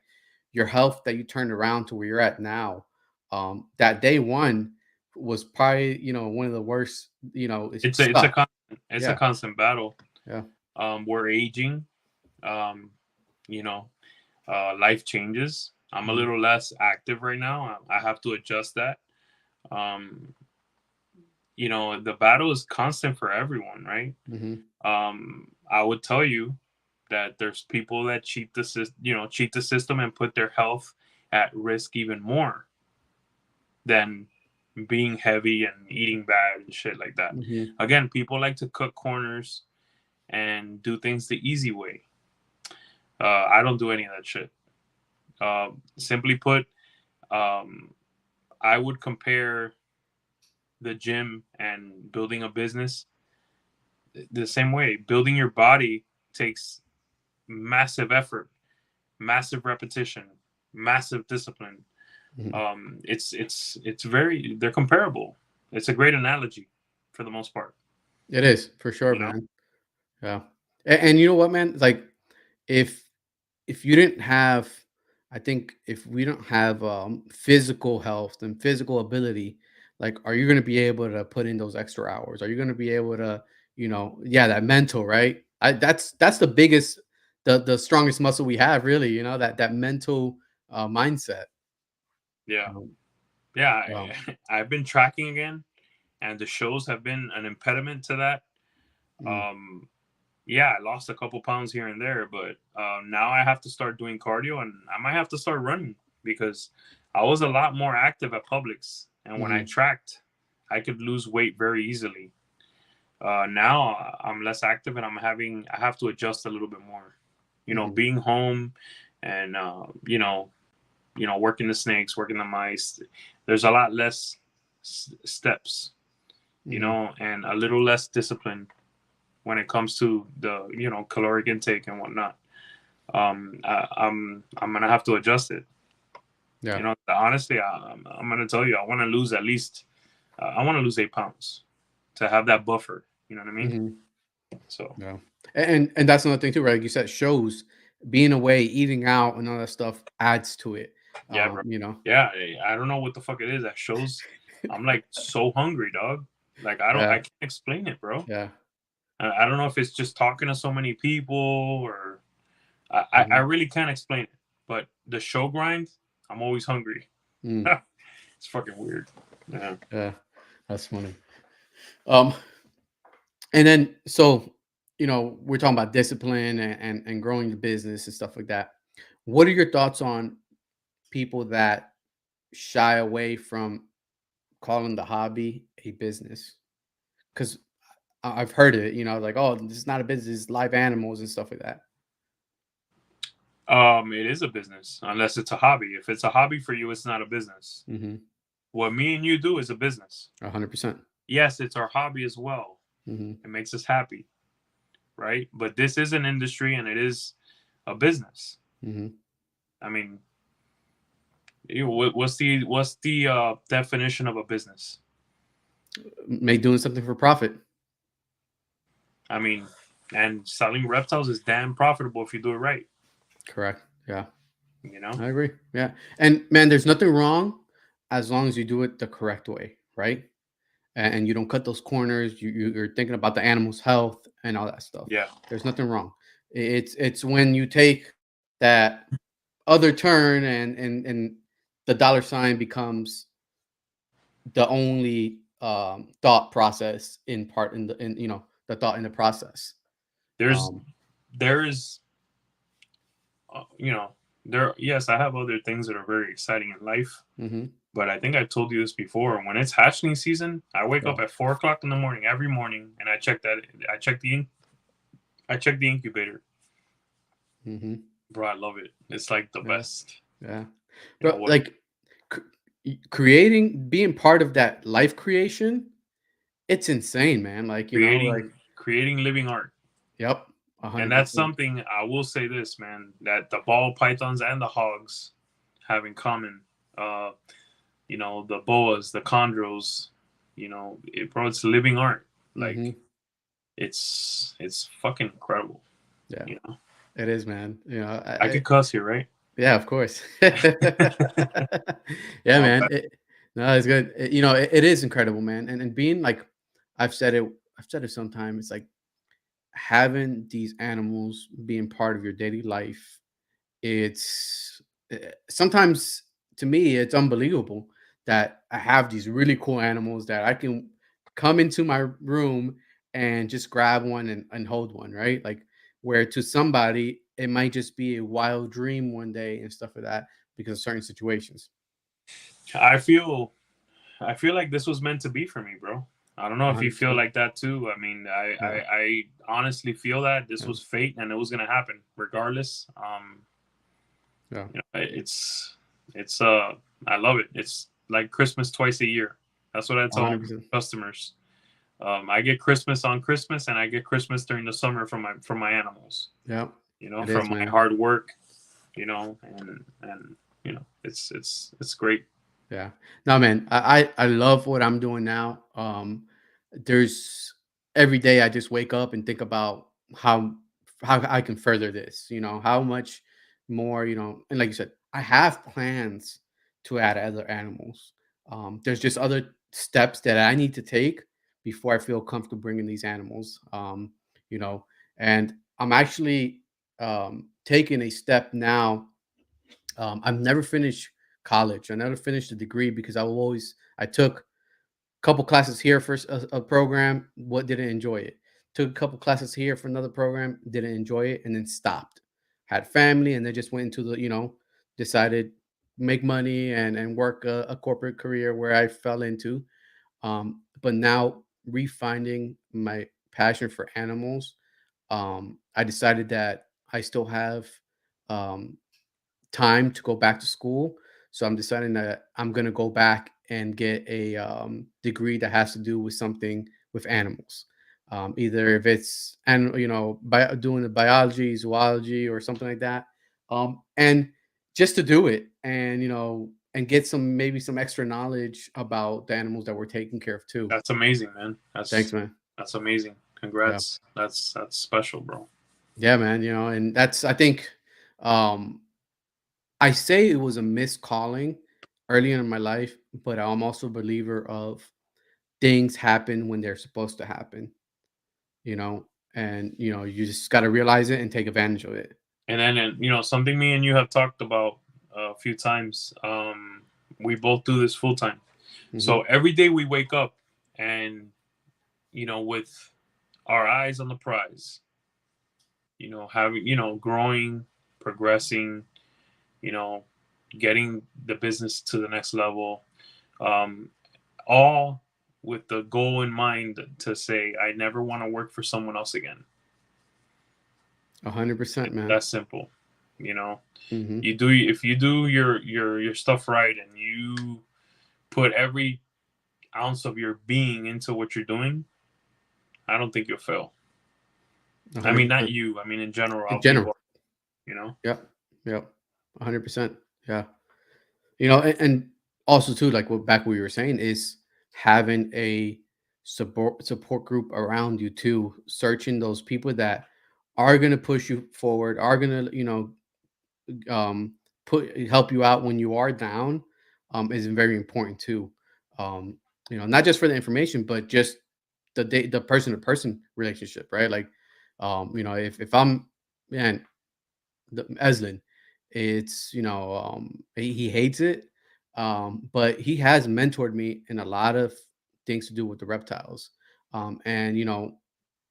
your health that you turned around to where you're at now, that day one was probably one of the worst, it it's a it's a sucked. constant, it's a Yeah. constant battle. Yeah. We're aging. Um, you know, life changes. I'm a Hmm. little less active right now. I have to adjust that. Um, the battle is constant for everyone, right? Hmm. I would tell you that there's people that cheat the system and put their health at risk even more than being heavy and eating bad and shit like that. Hmm. Again, people like to cut corners and do things the easy way. I don't do any of that shit. Simply put, um, I would compare the gym and building a business the same way. Building your body takes massive effort, massive repetition, massive discipline. Hmm. It's very they're comparable. It's a great analogy for the most part. It is for sure, You know, man. Yeah. And you know what, man, like if you didn't have I think if we don't have physical health and physical ability, like, are you going to be able to put in those extra hours? Are you going to be able to, yeah, that mental, right? That's the biggest, the strongest muscle we have, really. That mental mindset. Yeah. Um, Yeah. wow. I've been tracking again, and the shows have been an impediment to that. Mm, Um, yeah, I lost a couple pounds here and there, but now I have to start doing cardio, and I might have to start running because I was a lot more active at Publix, and when I mm-hmm, tracked, I could lose weight very easily. Now I'm less active, and I have to adjust a little bit more. mm-hmm, Being home and working the snakes, working the mice. There's a lot less steps, mm-hmm. and a little less discipline when it comes to the caloric intake and whatnot. I'm gonna have to adjust it. Yeah. Honestly, I'm gonna tell you, I want to lose at least I want to lose 8 pounds to have that buffer. You know what I mean? Mm-hmm. So Yeah. And that's another thing too, right? Like you said, shows, being away, eating out, and all that stuff adds to it. yeah, bro. You know. Yeah, I don't know what the fuck it is that shows. I'm like so hungry, dog. Like I Yeah. can't explain it, bro. Yeah. I don't know if it's just talking to so many people or I Mhm. really can't explain it. But the show grind, I'm always hungry. Mm, It's fucking weird. Yeah. yeah, that's funny. Um, and then so, we're talking about discipline and growing the business and stuff like that. What are your thoughts on people that shy away from calling the hobby a business? Because I've heard it, like, oh, this is not a business, it's live animals and stuff like that. It is a business unless it's a hobby. If it's a hobby for you, it's not a business. Mm-hmm. What me and you do is a business. 100%. Yes, it's our hobby as well. Mm-hmm. It makes us happy, right? But this is an industry and it is a business. Mm-hmm. I mean, what's the definition of a business? Make doing something for profit. I mean, and selling reptiles is damn profitable if you do it right. Correct. Yeah. You know? I agree. Yeah. And man, there's nothing wrong as long as you do it the correct way, right? And you don't cut those corners. You're thinking about the animal's health and all that stuff. Yeah. There's nothing wrong. It's when you take that other turn and the dollar sign becomes the only thought process in part in the thought in the process. There's Um, there's you know there yes, I have other things that are very exciting in life, mhm, but I think I told you this before. When it's hatchling season, I wake yeah. up at 4 o'clock in the morning every morning, and I check the incubator. Mhm, Bro, I love it. It's like the yeah. best. Yeah. You know But what? like creating, being part of that life creation, it's insane, man. Like, Creating living art. yep, And that's 100%. something I will say this, man, that the ball pythons and the hogs have in common. Uh, the boas, the chondros, bro, it's living art. Like Hmm. it's fucking incredible. Yeah, You know, it is, man. I could cuss here, right? Yeah, of course. Yeah, My man. bad. No, it's good. It is incredible, man. And being like, I've said it, I've said it sometime. It's like having these animals being part of your daily life. It's sometimes, to me, it's unbelievable that I have these really cool animals that I can come into my room and just grab one and hold one, right? Like, where to somebody it might just be a wild dream one day and stuff like that because of certain situations. I feel I feel like this was meant to be for me, bro. I don't know if you feel 100%. like that too. I mean, Yeah. I honestly feel that this Yeah. was fate and it was gonna happen regardless. Yeah. It's I love it. It's like Christmas twice a year. That's what I tell all my 100%. customers. I get Christmas on Christmas and I get Christmas during the summer from my animals. Yeah. It From is, my man. hard work. And it's great. Yeah. No, man, I love what I'm doing now. There's every day I just wake up and think about how how I can further this, how much more, and like you said, I have plans to add other animals. There's just other steps that I need to take before I feel comfortable bringing these animals. You know, and I'm actually taking a step now. I've never finished college. I never finished a degree because I took couple classes here for a program, what didn't enjoy it. Took a couple classes here for another program, didn't enjoy it, and then stopped. Had family, and then just went into decided make money and work a corporate career where I fell into. But now refinding my passion for animals, I decided that I still have um, time to go back to school. So I'm deciding that I'm gonna go back and get a degree that has to do with something with animals. Either if it's and doing the biology, zoology, or something like that. And just to do it, and and get maybe some extra knowledge about the animals that we're taking care of too. That's amazing, man. Thanks, man. That's amazing. Yeah, Congrats. That's special, bro. yeah, man. And that's I think um I say it was a missed calling early in my life, but I'm also a believer of things happen when they're supposed to happen, you know, and you just got to realize it and take advantage of it. And something me and you have talked about a few times. We both do this full time. So Hmm. every day we wake up and with our eyes on the prize, having, growing, progressing, you know, getting the business to the next level, um, all with the goal in mind to say, I never want to work for someone else again. 100%, man. That's simple. You know, Hmm. if you do your stuff right and you put every ounce of your being into what you're doing, I don't think you'll fail. I mean, not 100%. you. I mean, in general, In how general. people, you know. Yep. Yep. 100%. Yeah. And also too, like what you were saying is having a support group around you too, searching those people that are going to push you forward, are going to um, help you out when you are down, is very important too. Um, not just for the information, but just the person to person relationship, right? Like, if I'm man, Eslin, it's he hates it, but he has mentored me in a lot of things to do with the reptiles, and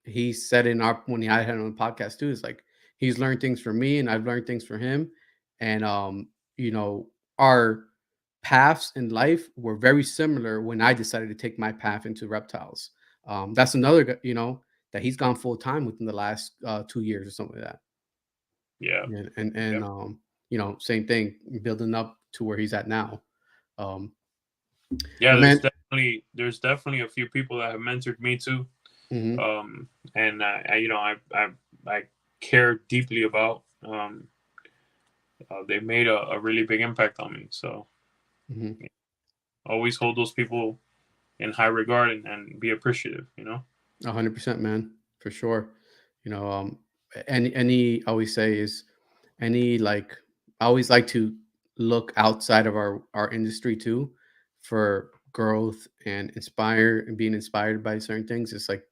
he said in our when I had him on the podcast too, is like he's learned things from me and I've learned things from him. And you know, our paths in life were very similar when I decided to take my path into reptiles. That's another that he's gone full time within the last 2 years or something like that. Yeah, And yeah, same thing, building up to where he's at now. Um, yeah. but man, There's definitely a few people that have mentored me too, hmm and I care deeply about. They made a really big impact on me. So hmm always hold those people in high regard and be appreciative. 100%, man, for sure. You know, any I always say is any like I always like to look outside of our industry too for growth and inspire and being inspired by certain things. It's like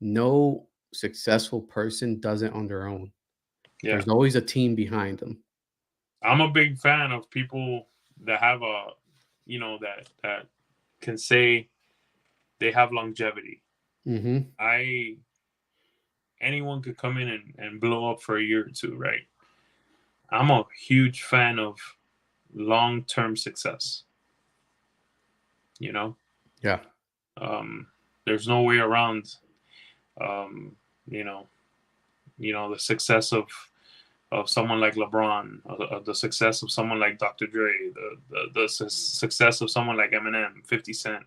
no successful person does it on their own. Yeah, There's always a team behind them. I'm a big fan of people that have that can say they have longevity. Hmm. I Anyone could come in and blow up for a year or two, right? I'm a huge fan of long term success. You know, Yeah. um, there's no way around. Um, you know, the success of someone like LeBron, the success of someone like Dr. Dre, the success of someone like Eminem, 50 Cent,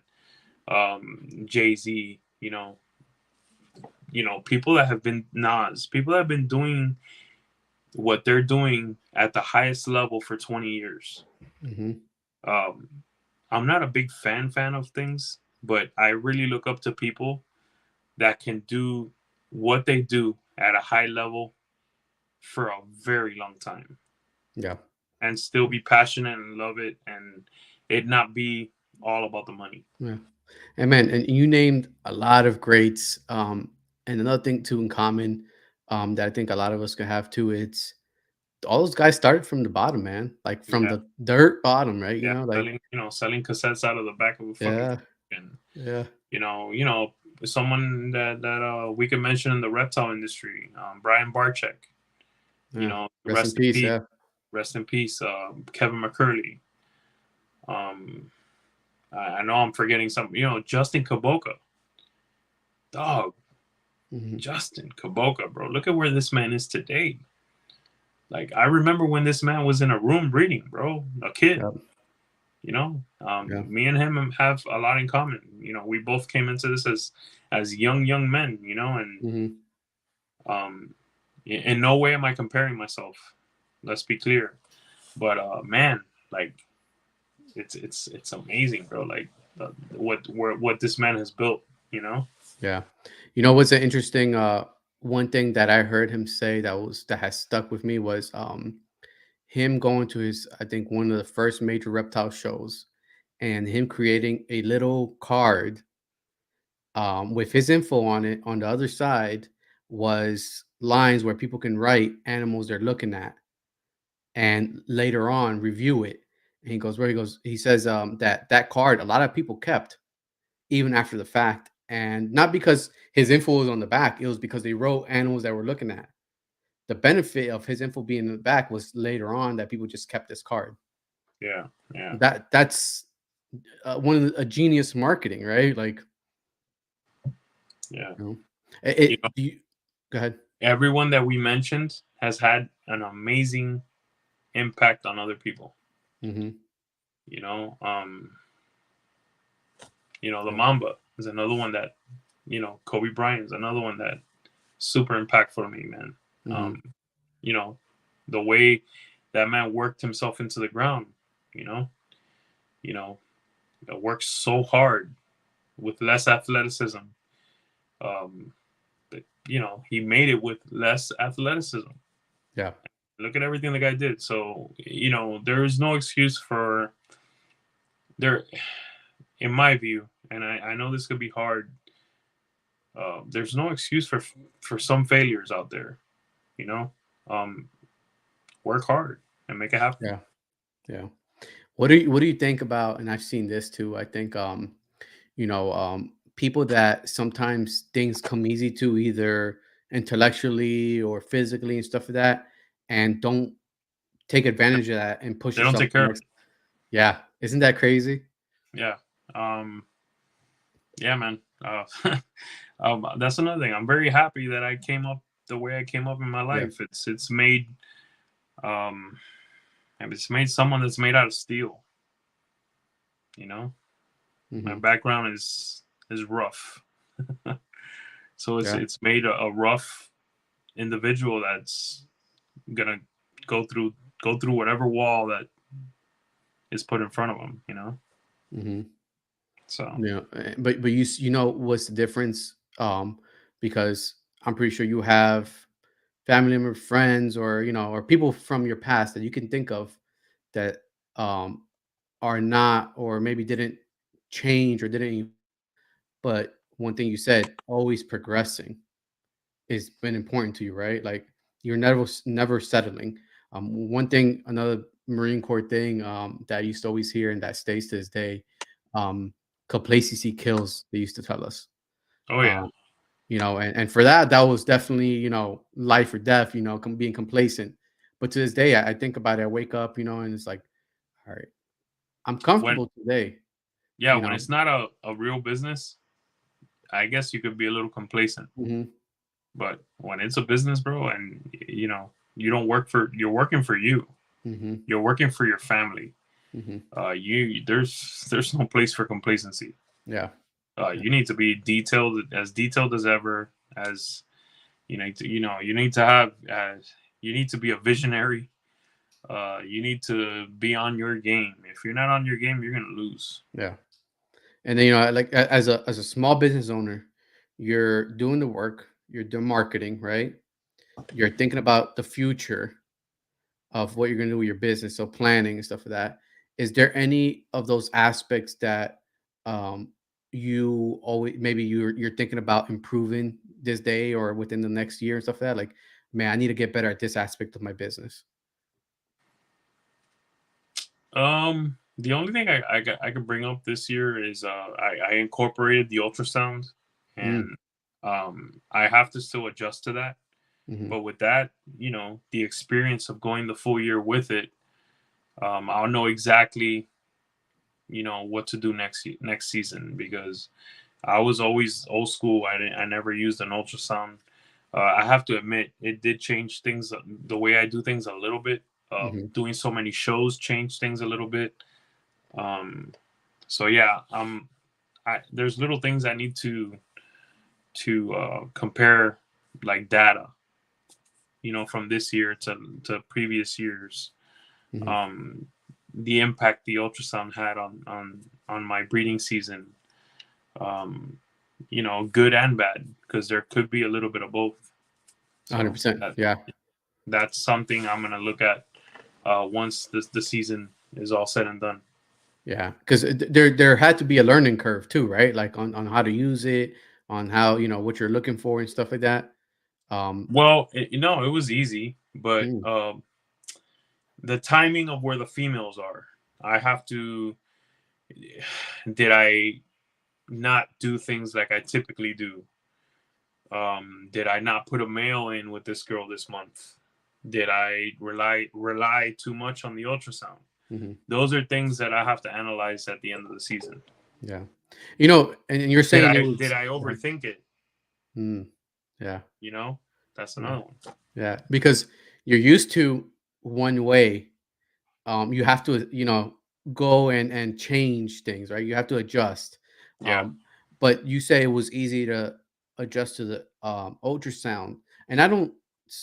Jay Z. People that have been Nas, people that have been doing what they're doing at the highest level for 20 years. Hmm. Um, I'm not a big fan of things, but I really look up to people that can do what they do at a high level for a very long time. Yeah. and still be passionate and love it, and it not be all about the money. Yeah. And man, and you named a lot of greats. And another thing too in common, that I think a lot of us can have too, it's all those guys started from the bottom, man. Like from Yeah, the dirt bottom, right? yeah, Like selling, selling cassettes out of the back of a fucking yeah, truck, and yeah, someone that we can mention in the reptile industry, Brian Barczyk. yeah. Rest in Rest in peace. peace, Yeah. rest in peace, Kevin McCurley. Um, I know I'm forgetting some. Justin Kaboka, dog. Hmm. Justin Kaboka, bro. Look at where this man is today. Like, I remember when this man was in a room reading, bro, a kid. Yep. Yeah. Me and him have a lot in common. We both came into this as young men. And Hmm. um, in no way am I comparing myself. Let's be clear. But man, like, it's amazing, bro. Like, what this man has built. You know. Yeah. You know what's an interesting one thing that I heard him say that has stuck with me was him going to his, I think, one of the first major reptile shows, and him creating a little card with his info on it. On the other side was lines where people can write animals they're looking at and later on review it. And he says that card a lot of people kept even after the fact. And not because his info was on the back, it was because they wrote animals that we're looking at. The benefit of his info being in the back was later on that people just kept this card. Yeah. Yeah. That's one of a genius marketing, right? Like, Yeah. you know, You know, do you go ahead. everyone that we mentioned has had an amazing impact on other people. Hmm. You know, the Yeah. Mamba is another one that, Kobe Bryant is another one that super impactful to me, man. Hmm. Um, you know, the way that man worked himself into the ground, you know, you know, worked so hard with less athleticism. Um, but, he made it with less athleticism. Yeah. Look at everything the guy did. So, there is no excuse for there, in my view, and I know this could be hard. There's no excuse for some failures out there. You know, um, work hard and make it happen. Yeah. Yeah. What do you think about, and I've seen this too, I think people that sometimes things come easy to either intellectually or physically and stuff like that, and don't take advantage of that and push They don't yourself take to the care of next. it. Yeah, isn't that crazy? Yeah. Yeah, man. That's another thing. I'm very happy that I came up the way I came up in my Yeah. life. Um, it's made someone that's made out of steel. You know, my Hmm. background is rough, so it's Yeah. it's made a rough individual that's gonna go through go through whatever wall that is put in front of them. Hmm. So Yeah, but you know what's the difference? Because I'm pretty sure you have family member, friends, or or people from your past that you can think of that um are not, or maybe didn't change or didn't but one thing you said, always progressing, has been important to you, right? Like you're never settling. One thing, another Marine Corps thing that I used to always hear and that stays to this day, um, complacency kills. They used to tell us, oh yeah. um, and for that, that was definitely life or death. Being complacent. But to this day, I think about it. I wake up, and it's like, all right, I'm when comfortable today. Yeah, You when know. it's not a real business, I guess you could be a little complacent. Hmm. But when it's a business, bro, and you don't you're working for you. Hmm. You're working for your family. Hmm. You there's no place for complacency. Yeah. Yeah. You need to be detailed as ever. As you need to have. You need to be a visionary. You need to be on your game. If you're not on your game, you're gonna lose. Yeah. And then like as a small business owner, you're doing the work, you're doing marketing, right? You're thinking about the future, of what you're going to do with your business, so planning and stuff like that, is there any of those aspects that um, you always maybe you're thinking about improving this day or within the next year and stuff like that? Like, man, I need to get better at this aspect of my business. The only thing I could bring up this year is I incorporated the ultrasound, Mm, and I have to still adjust to that. hmm. But with that, the experience of going the full year with it, I'll know exactly what to do next season, because I was always old school. I never used an ultrasound. I have to admit, it did change things, the way I do things a little bit. Hmm. Doing so many shows changed things a little bit. Um, so yeah, there's little things I need to compare, like data, from this year to previous years. Hmm. Um, the impact the ultrasound had on my breeding season. Um, good and bad, because there could be a little bit of both. So 100%. that Yeah. that's something I'm gonna look at once the season is all said and done. Yeah, because there had to be a learning curve too, right? Like on how to use it, on how what you're looking for and stuff like that. Um, Well, it was easy, but mm, the timing of where the females are, I have to. Did I not do things like I typically do? Did I not put a male in with this girl this month? Did I rely too much on the ultrasound? mhm, Those are things that I have to analyze at the end of the season. yeah, and you're Did saying it I did was I uh, overthink it? mm, yeah, You know, that's yeah, another one. yeah, because you're used to one way. You have to go and change things, right? You have to adjust. Yeah. um but you say it was easy to adjust to the ultrasound, and I don't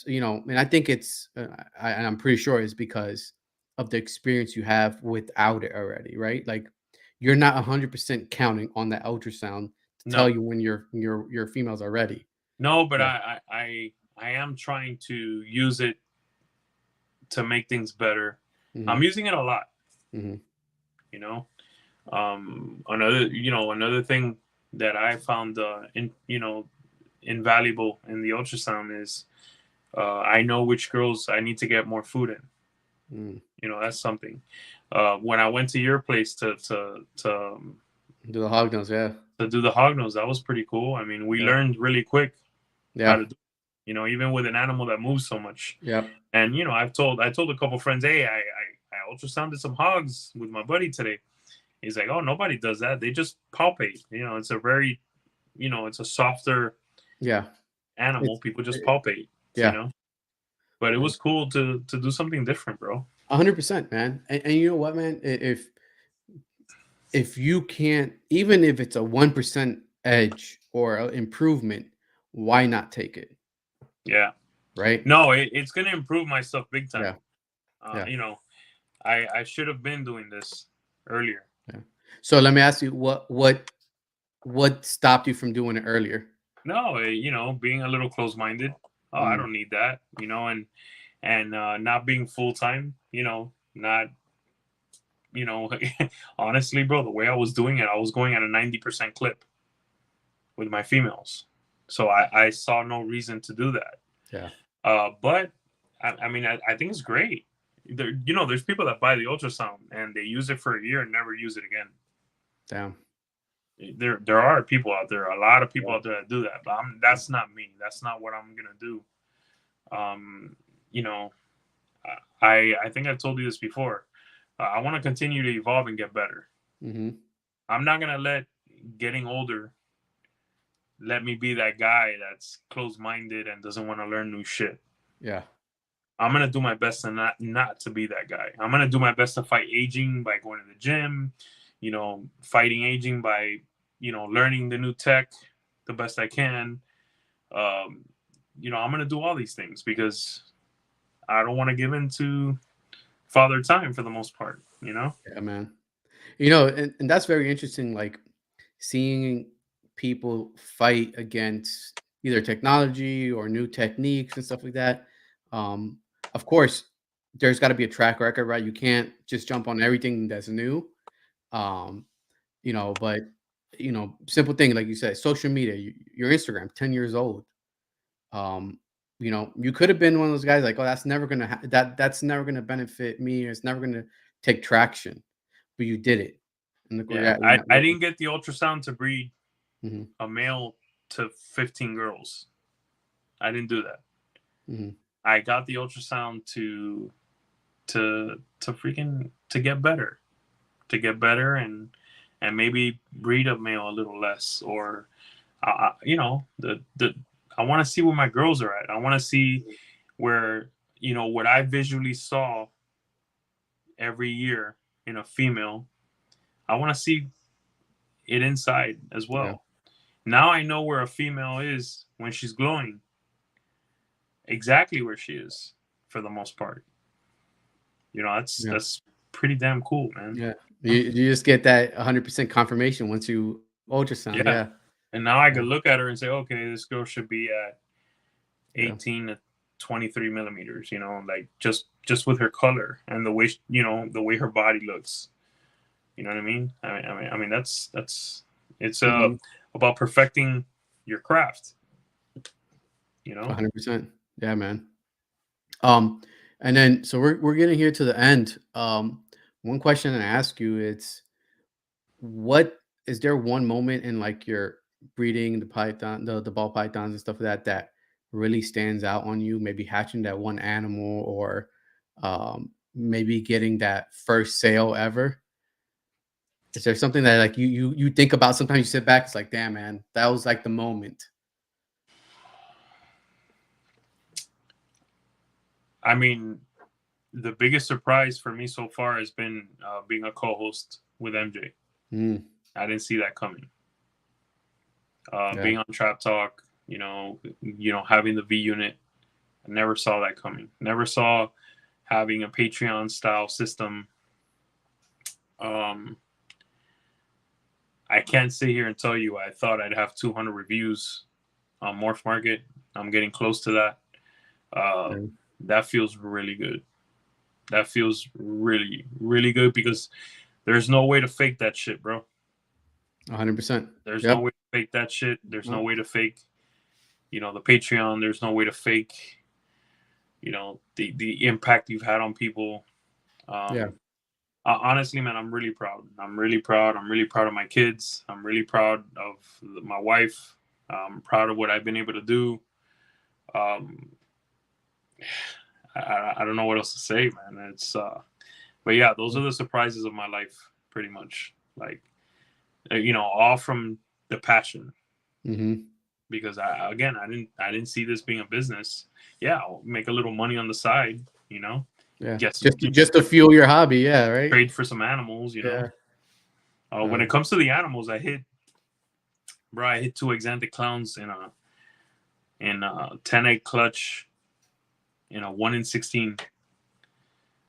and I think it's and I'm pretty sure it's because of the experience you have without it already, right? Like, you're not 100% counting on that ultrasound to tell No, you when your females are ready. no, but Yeah. I am trying to use it to make things better. Hmm. I'm using it a lot. Hmm. You know, another thing that I found invaluable in the ultrasound is, I know which girls I need to get more food in. Mm. That's something. When I went to your place Do the hog nose, yeah. to do the hog nose, that was pretty cool. I mean, we Yeah. learned really quick how Yeah. to do. Even with an animal that moves so much. Yep. And I told a couple friends, hey, I ultrasounded some hogs with my buddy today. He's like, oh, nobody does that. They just palpate. It's a very, it's a softer Yeah. animal. It's People just it, palpate. You yeah. know, but it was cool to do something different, bro. 100%, man. And you know what, man? If you can't, even if it's a 1% edge or a improvement, why not take it? Yeah. Right? No, it's gonna improve my stuff big time. Yeah. Yeah. I should have been doing this earlier. Yeah. So let me ask you, what stopped you from doing it earlier? No, being a little close minded. Oh, I Mm, don't need that. And not being full time. Not honestly, bro, the way I was doing it, I was going at a 90% clip with my females, so I saw no reason to do that. yeah. But I mean, I think it's great. There's people that buy the ultrasound and they use it for a year and never use it again. Damn. There are people out there, a lot of people Yeah. out there that do that, but that's not me. That's not what I'm gonna do. Um, you know, I think I've told you this before. I want to continue to evolve and get better. Hmm. I'm not gonna let getting older let me be that guy that's closed minded and doesn't want to learn new shit. Yeah. I'm gonna do my best to not to be that guy. I'm gonna do my best to fight aging by going to the gym, fighting aging by learning the new tech the best I can. Um, I'm gonna do all these things because I don't want to give in to father time for the most part. Yeah, man. And that's very interesting. Like, seeing people fight against either technology or new techniques and stuff like that. Um, of course, there's got to be a track record, right? You can't just jump on everything that's new. Um, but simple thing like you said, social media, your Instagram, 10 years old. Um, you could have been one of those guys like, oh, that's never gonna that's never gonna benefit me, or it's never gonna take traction, but you did it. And look where you're Yeah, at. I didn't get the ultrasound to breed Mhm, a male to 15 girls. I didn't do that. mhm, I got the ultrasound to freaking to get better, and maybe breed a male a little less, or the I want to see where my girls are at. I want to see where what I visually saw every year in a female. I want to see it inside as yeah, well. Now I know where a female is when she's glowing, exactly where she is for the most part. yeah, That's pretty damn cool, man. yeah. You just get that 100% confirmation once you ultrasound. Yeah, Yeah. And now I yeah, could look at her and say, okay, this girl should be at yeah. 18 to 23 millimeters, like just with her color and the way, the way her body looks. You know what I mean? I mean, that's it's Mhm. about perfecting your craft, you know? 100%. Yeah, man. Um, and then so we're getting here to the end. One question I ask you, it's what is there one moment in like your breeding the python, the ball pythons and stuff like that really stands out on you? Maybe hatching that one animal, or maybe getting that first sale ever. Is there something that like you think about? Sometimes you sit back, it's like, damn man, that was like the moment. I mean, the biggest surprise for me so far has been being a co-host with MJ. Mm, I didn't see that coming. yeah, Being on Trap Talk, having the V unit, I never saw that coming. Never saw having a Patreon style system. Um, I can't sit here and tell you I thought I'd have 200 reviews on Morph Market. I'm getting close to that. Uh, yeah, that feels really good. That feels really, really good because there's no way to fake that shit, bro. 100%. There's no Yep. way to fake that shit. There's no No. way to fake, the Patreon. There's no way to fake, the impact you've had on people. Yeah. Um, honestly, man, I'm really proud. I'm really proud. I'm really proud of my kids. I'm really proud of my wife. I'm proud of what I've been able to do. Um, I don't know what else to say, man. But yeah, those are the surprises of my life, pretty much. Like, all from the passion. Hmm. Because I didn't see this being a business. Yeah, I'll make a little money on the side, Yeah. get some, Just to fuel your hobby. Yeah. Right. trade for some animals. Yeah. When Uh, it comes to the animals, I hit two exantic clowns in a 10 egg clutch in a 1 in 16.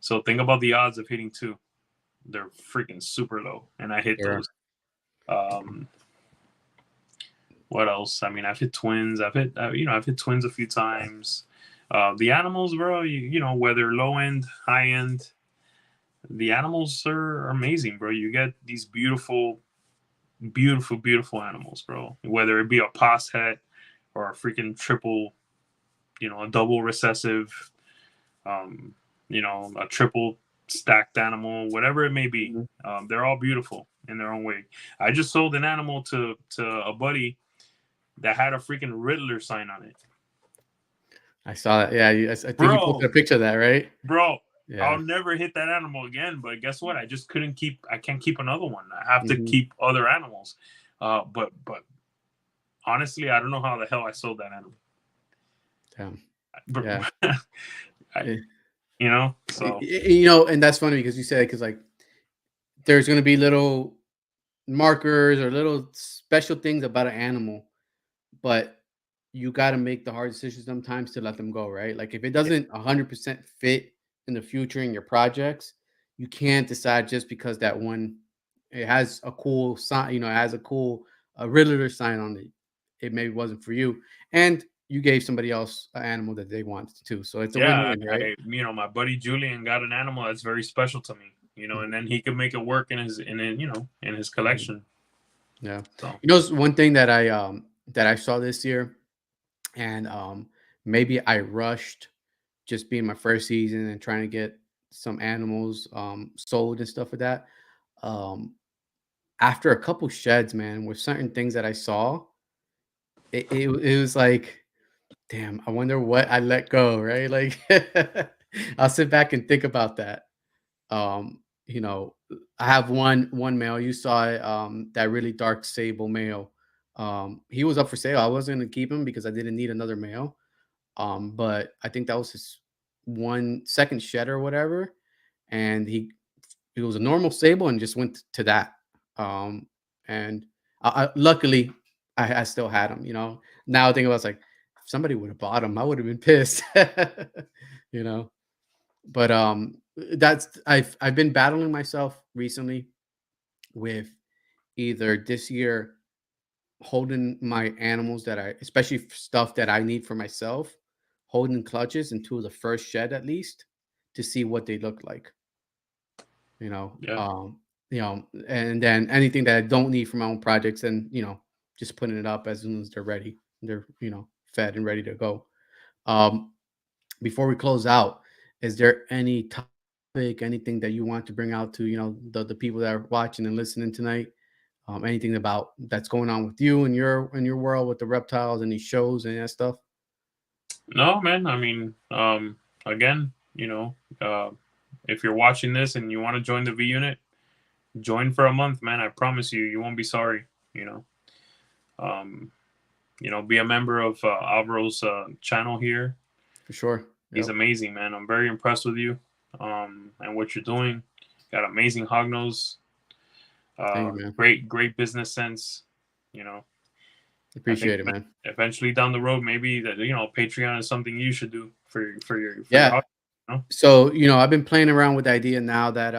So think about the odds of hitting two. They're freaking super low, and I hit yeah. those. Um, what else? I mean, I've hit twins a few times. The animals, bro, whether low end, high end, the animals are amazing, bro. You get these beautiful, beautiful, beautiful animals, bro. Whether it be a pos het or a freaking triple, a double recessive, um, a triple stacked animal, whatever it may be. Mhm. They're all beautiful in their own way. I just sold an animal to a buddy that had a freaking Riddler sign on it. I saw that. Yeah. I think you posted Bro, a picture of that, right? bro, Yeah. I'll never hit that animal again. But guess what? I can't keep another one. I have to Hmm. keep other animals. But honestly, I don't know how the hell I sold that animal. Damn. But Yeah. I, Eh, so and that's funny because you said because like there's gonna be little markers or little special things about an animal, but you got to make the hard decisions sometimes to let them go, right? Like if it yeah, doesn't 100% fit in the future in your projects, you can't decide just because that one it has a cool sign, it has a cool Riddler sign on it. It maybe wasn't for you. And you gave somebody else an animal that they wanted too. So it's a Yeah, win-win, right? my buddy Julian got an animal that's very special to me, and Mhm. then he could make it work in his Mhm. collection. Yeah. So One thing that I saw this year, and maybe I rushed just being my first season and trying to get some animals sold and stuff like that. Um, After a couple sheds, man, with certain things that I saw, it was like, damn, I wonder what I let go, right? Like, I'll sit back and think about that. You know, I have one male. You saw it, that really dark sable male. He was up for sale. I wasn't gonna keep him because I didn't need another male. But I think that was his one second shed or whatever, and he was a normal sable and just went to that. Um, and luckily, I still had him. Now I think about it, it's like if somebody would have bought him, I would have been pissed. you know, but that's I've been battling myself recently with either this year holding my animals that I, especially stuff that I need for myself, holding clutches until the first shed at least to see what they look like. you know, yeah, um, and then anything that I don't need for my own projects, and just putting it up as soon as they're ready. They're fed and ready to go. Um, Before we close out, is there any topic, anything that you want to bring out to the people that are watching and listening tonight? Anything about that's going on with you and your world with the reptiles, any shows and that stuff? no, man. I mean, again, if you're watching this and you want to join the V unit, join for a month, man. I promise you, you won't be sorry. You know, um, be a member of Alvaro's channel here. For sure. He's Yep. amazing, man. I'm very impressed with you, and what you're doing. Got amazing hog nose. Thank you, man. Great business sense. You know, I think Appreciate it, man. eventually down the road, maybe that Patreon is something you should do for your Yeah. hog. You know? So, I've been playing around with the idea now that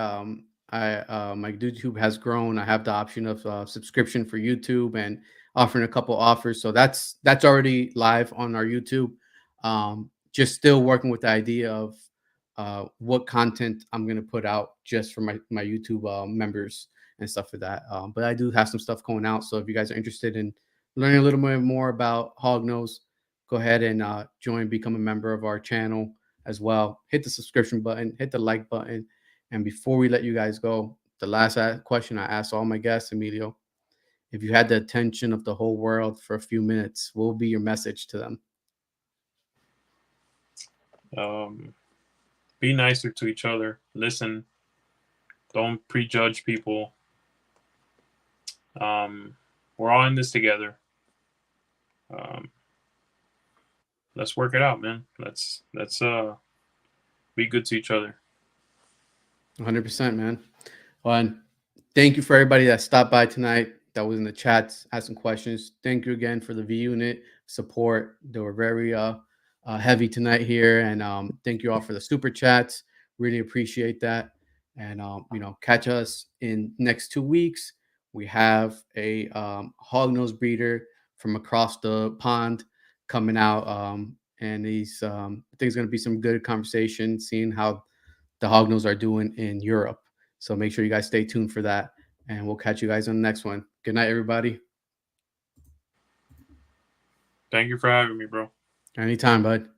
my YouTube has grown. I have the option of subscription for YouTube and offering a couple offers. So that's already live on our YouTube. Just still working with the idea of what content I'm gonna put out just for my YouTube members and stuff like that. But I do have some stuff going out. So if you guys are interested in learning a little bit more about Hognose, go ahead and join, become a member of our channel as well. Hit the subscription button, hit the like button. And before we let you guys go, the last question I asked all my guests, Emilio, if you had the attention of the whole world for a few minutes, what would be your message to them? Be nicer to each other. Listen. Don't prejudge people. Um, we're all in this together. Um, let's work it out, man. Let's be good to each other. 100%, man. Well, and thank you for everybody that stopped by tonight, that was in the chats, asked some questions. Thank you again for the V Unit support. They were very heavy tonight here. And thank you all for the super chats. Really appreciate that. And, catch us in next 2 weeks. We have a hognose breeder from across the pond coming out. And I think it's going to be some good conversation, seeing how the Hognose are doing in Europe. So make sure you guys stay tuned for that. And we'll catch you guys on the next one. Good night, everybody. Thank you for having me, bro. Anytime, bud.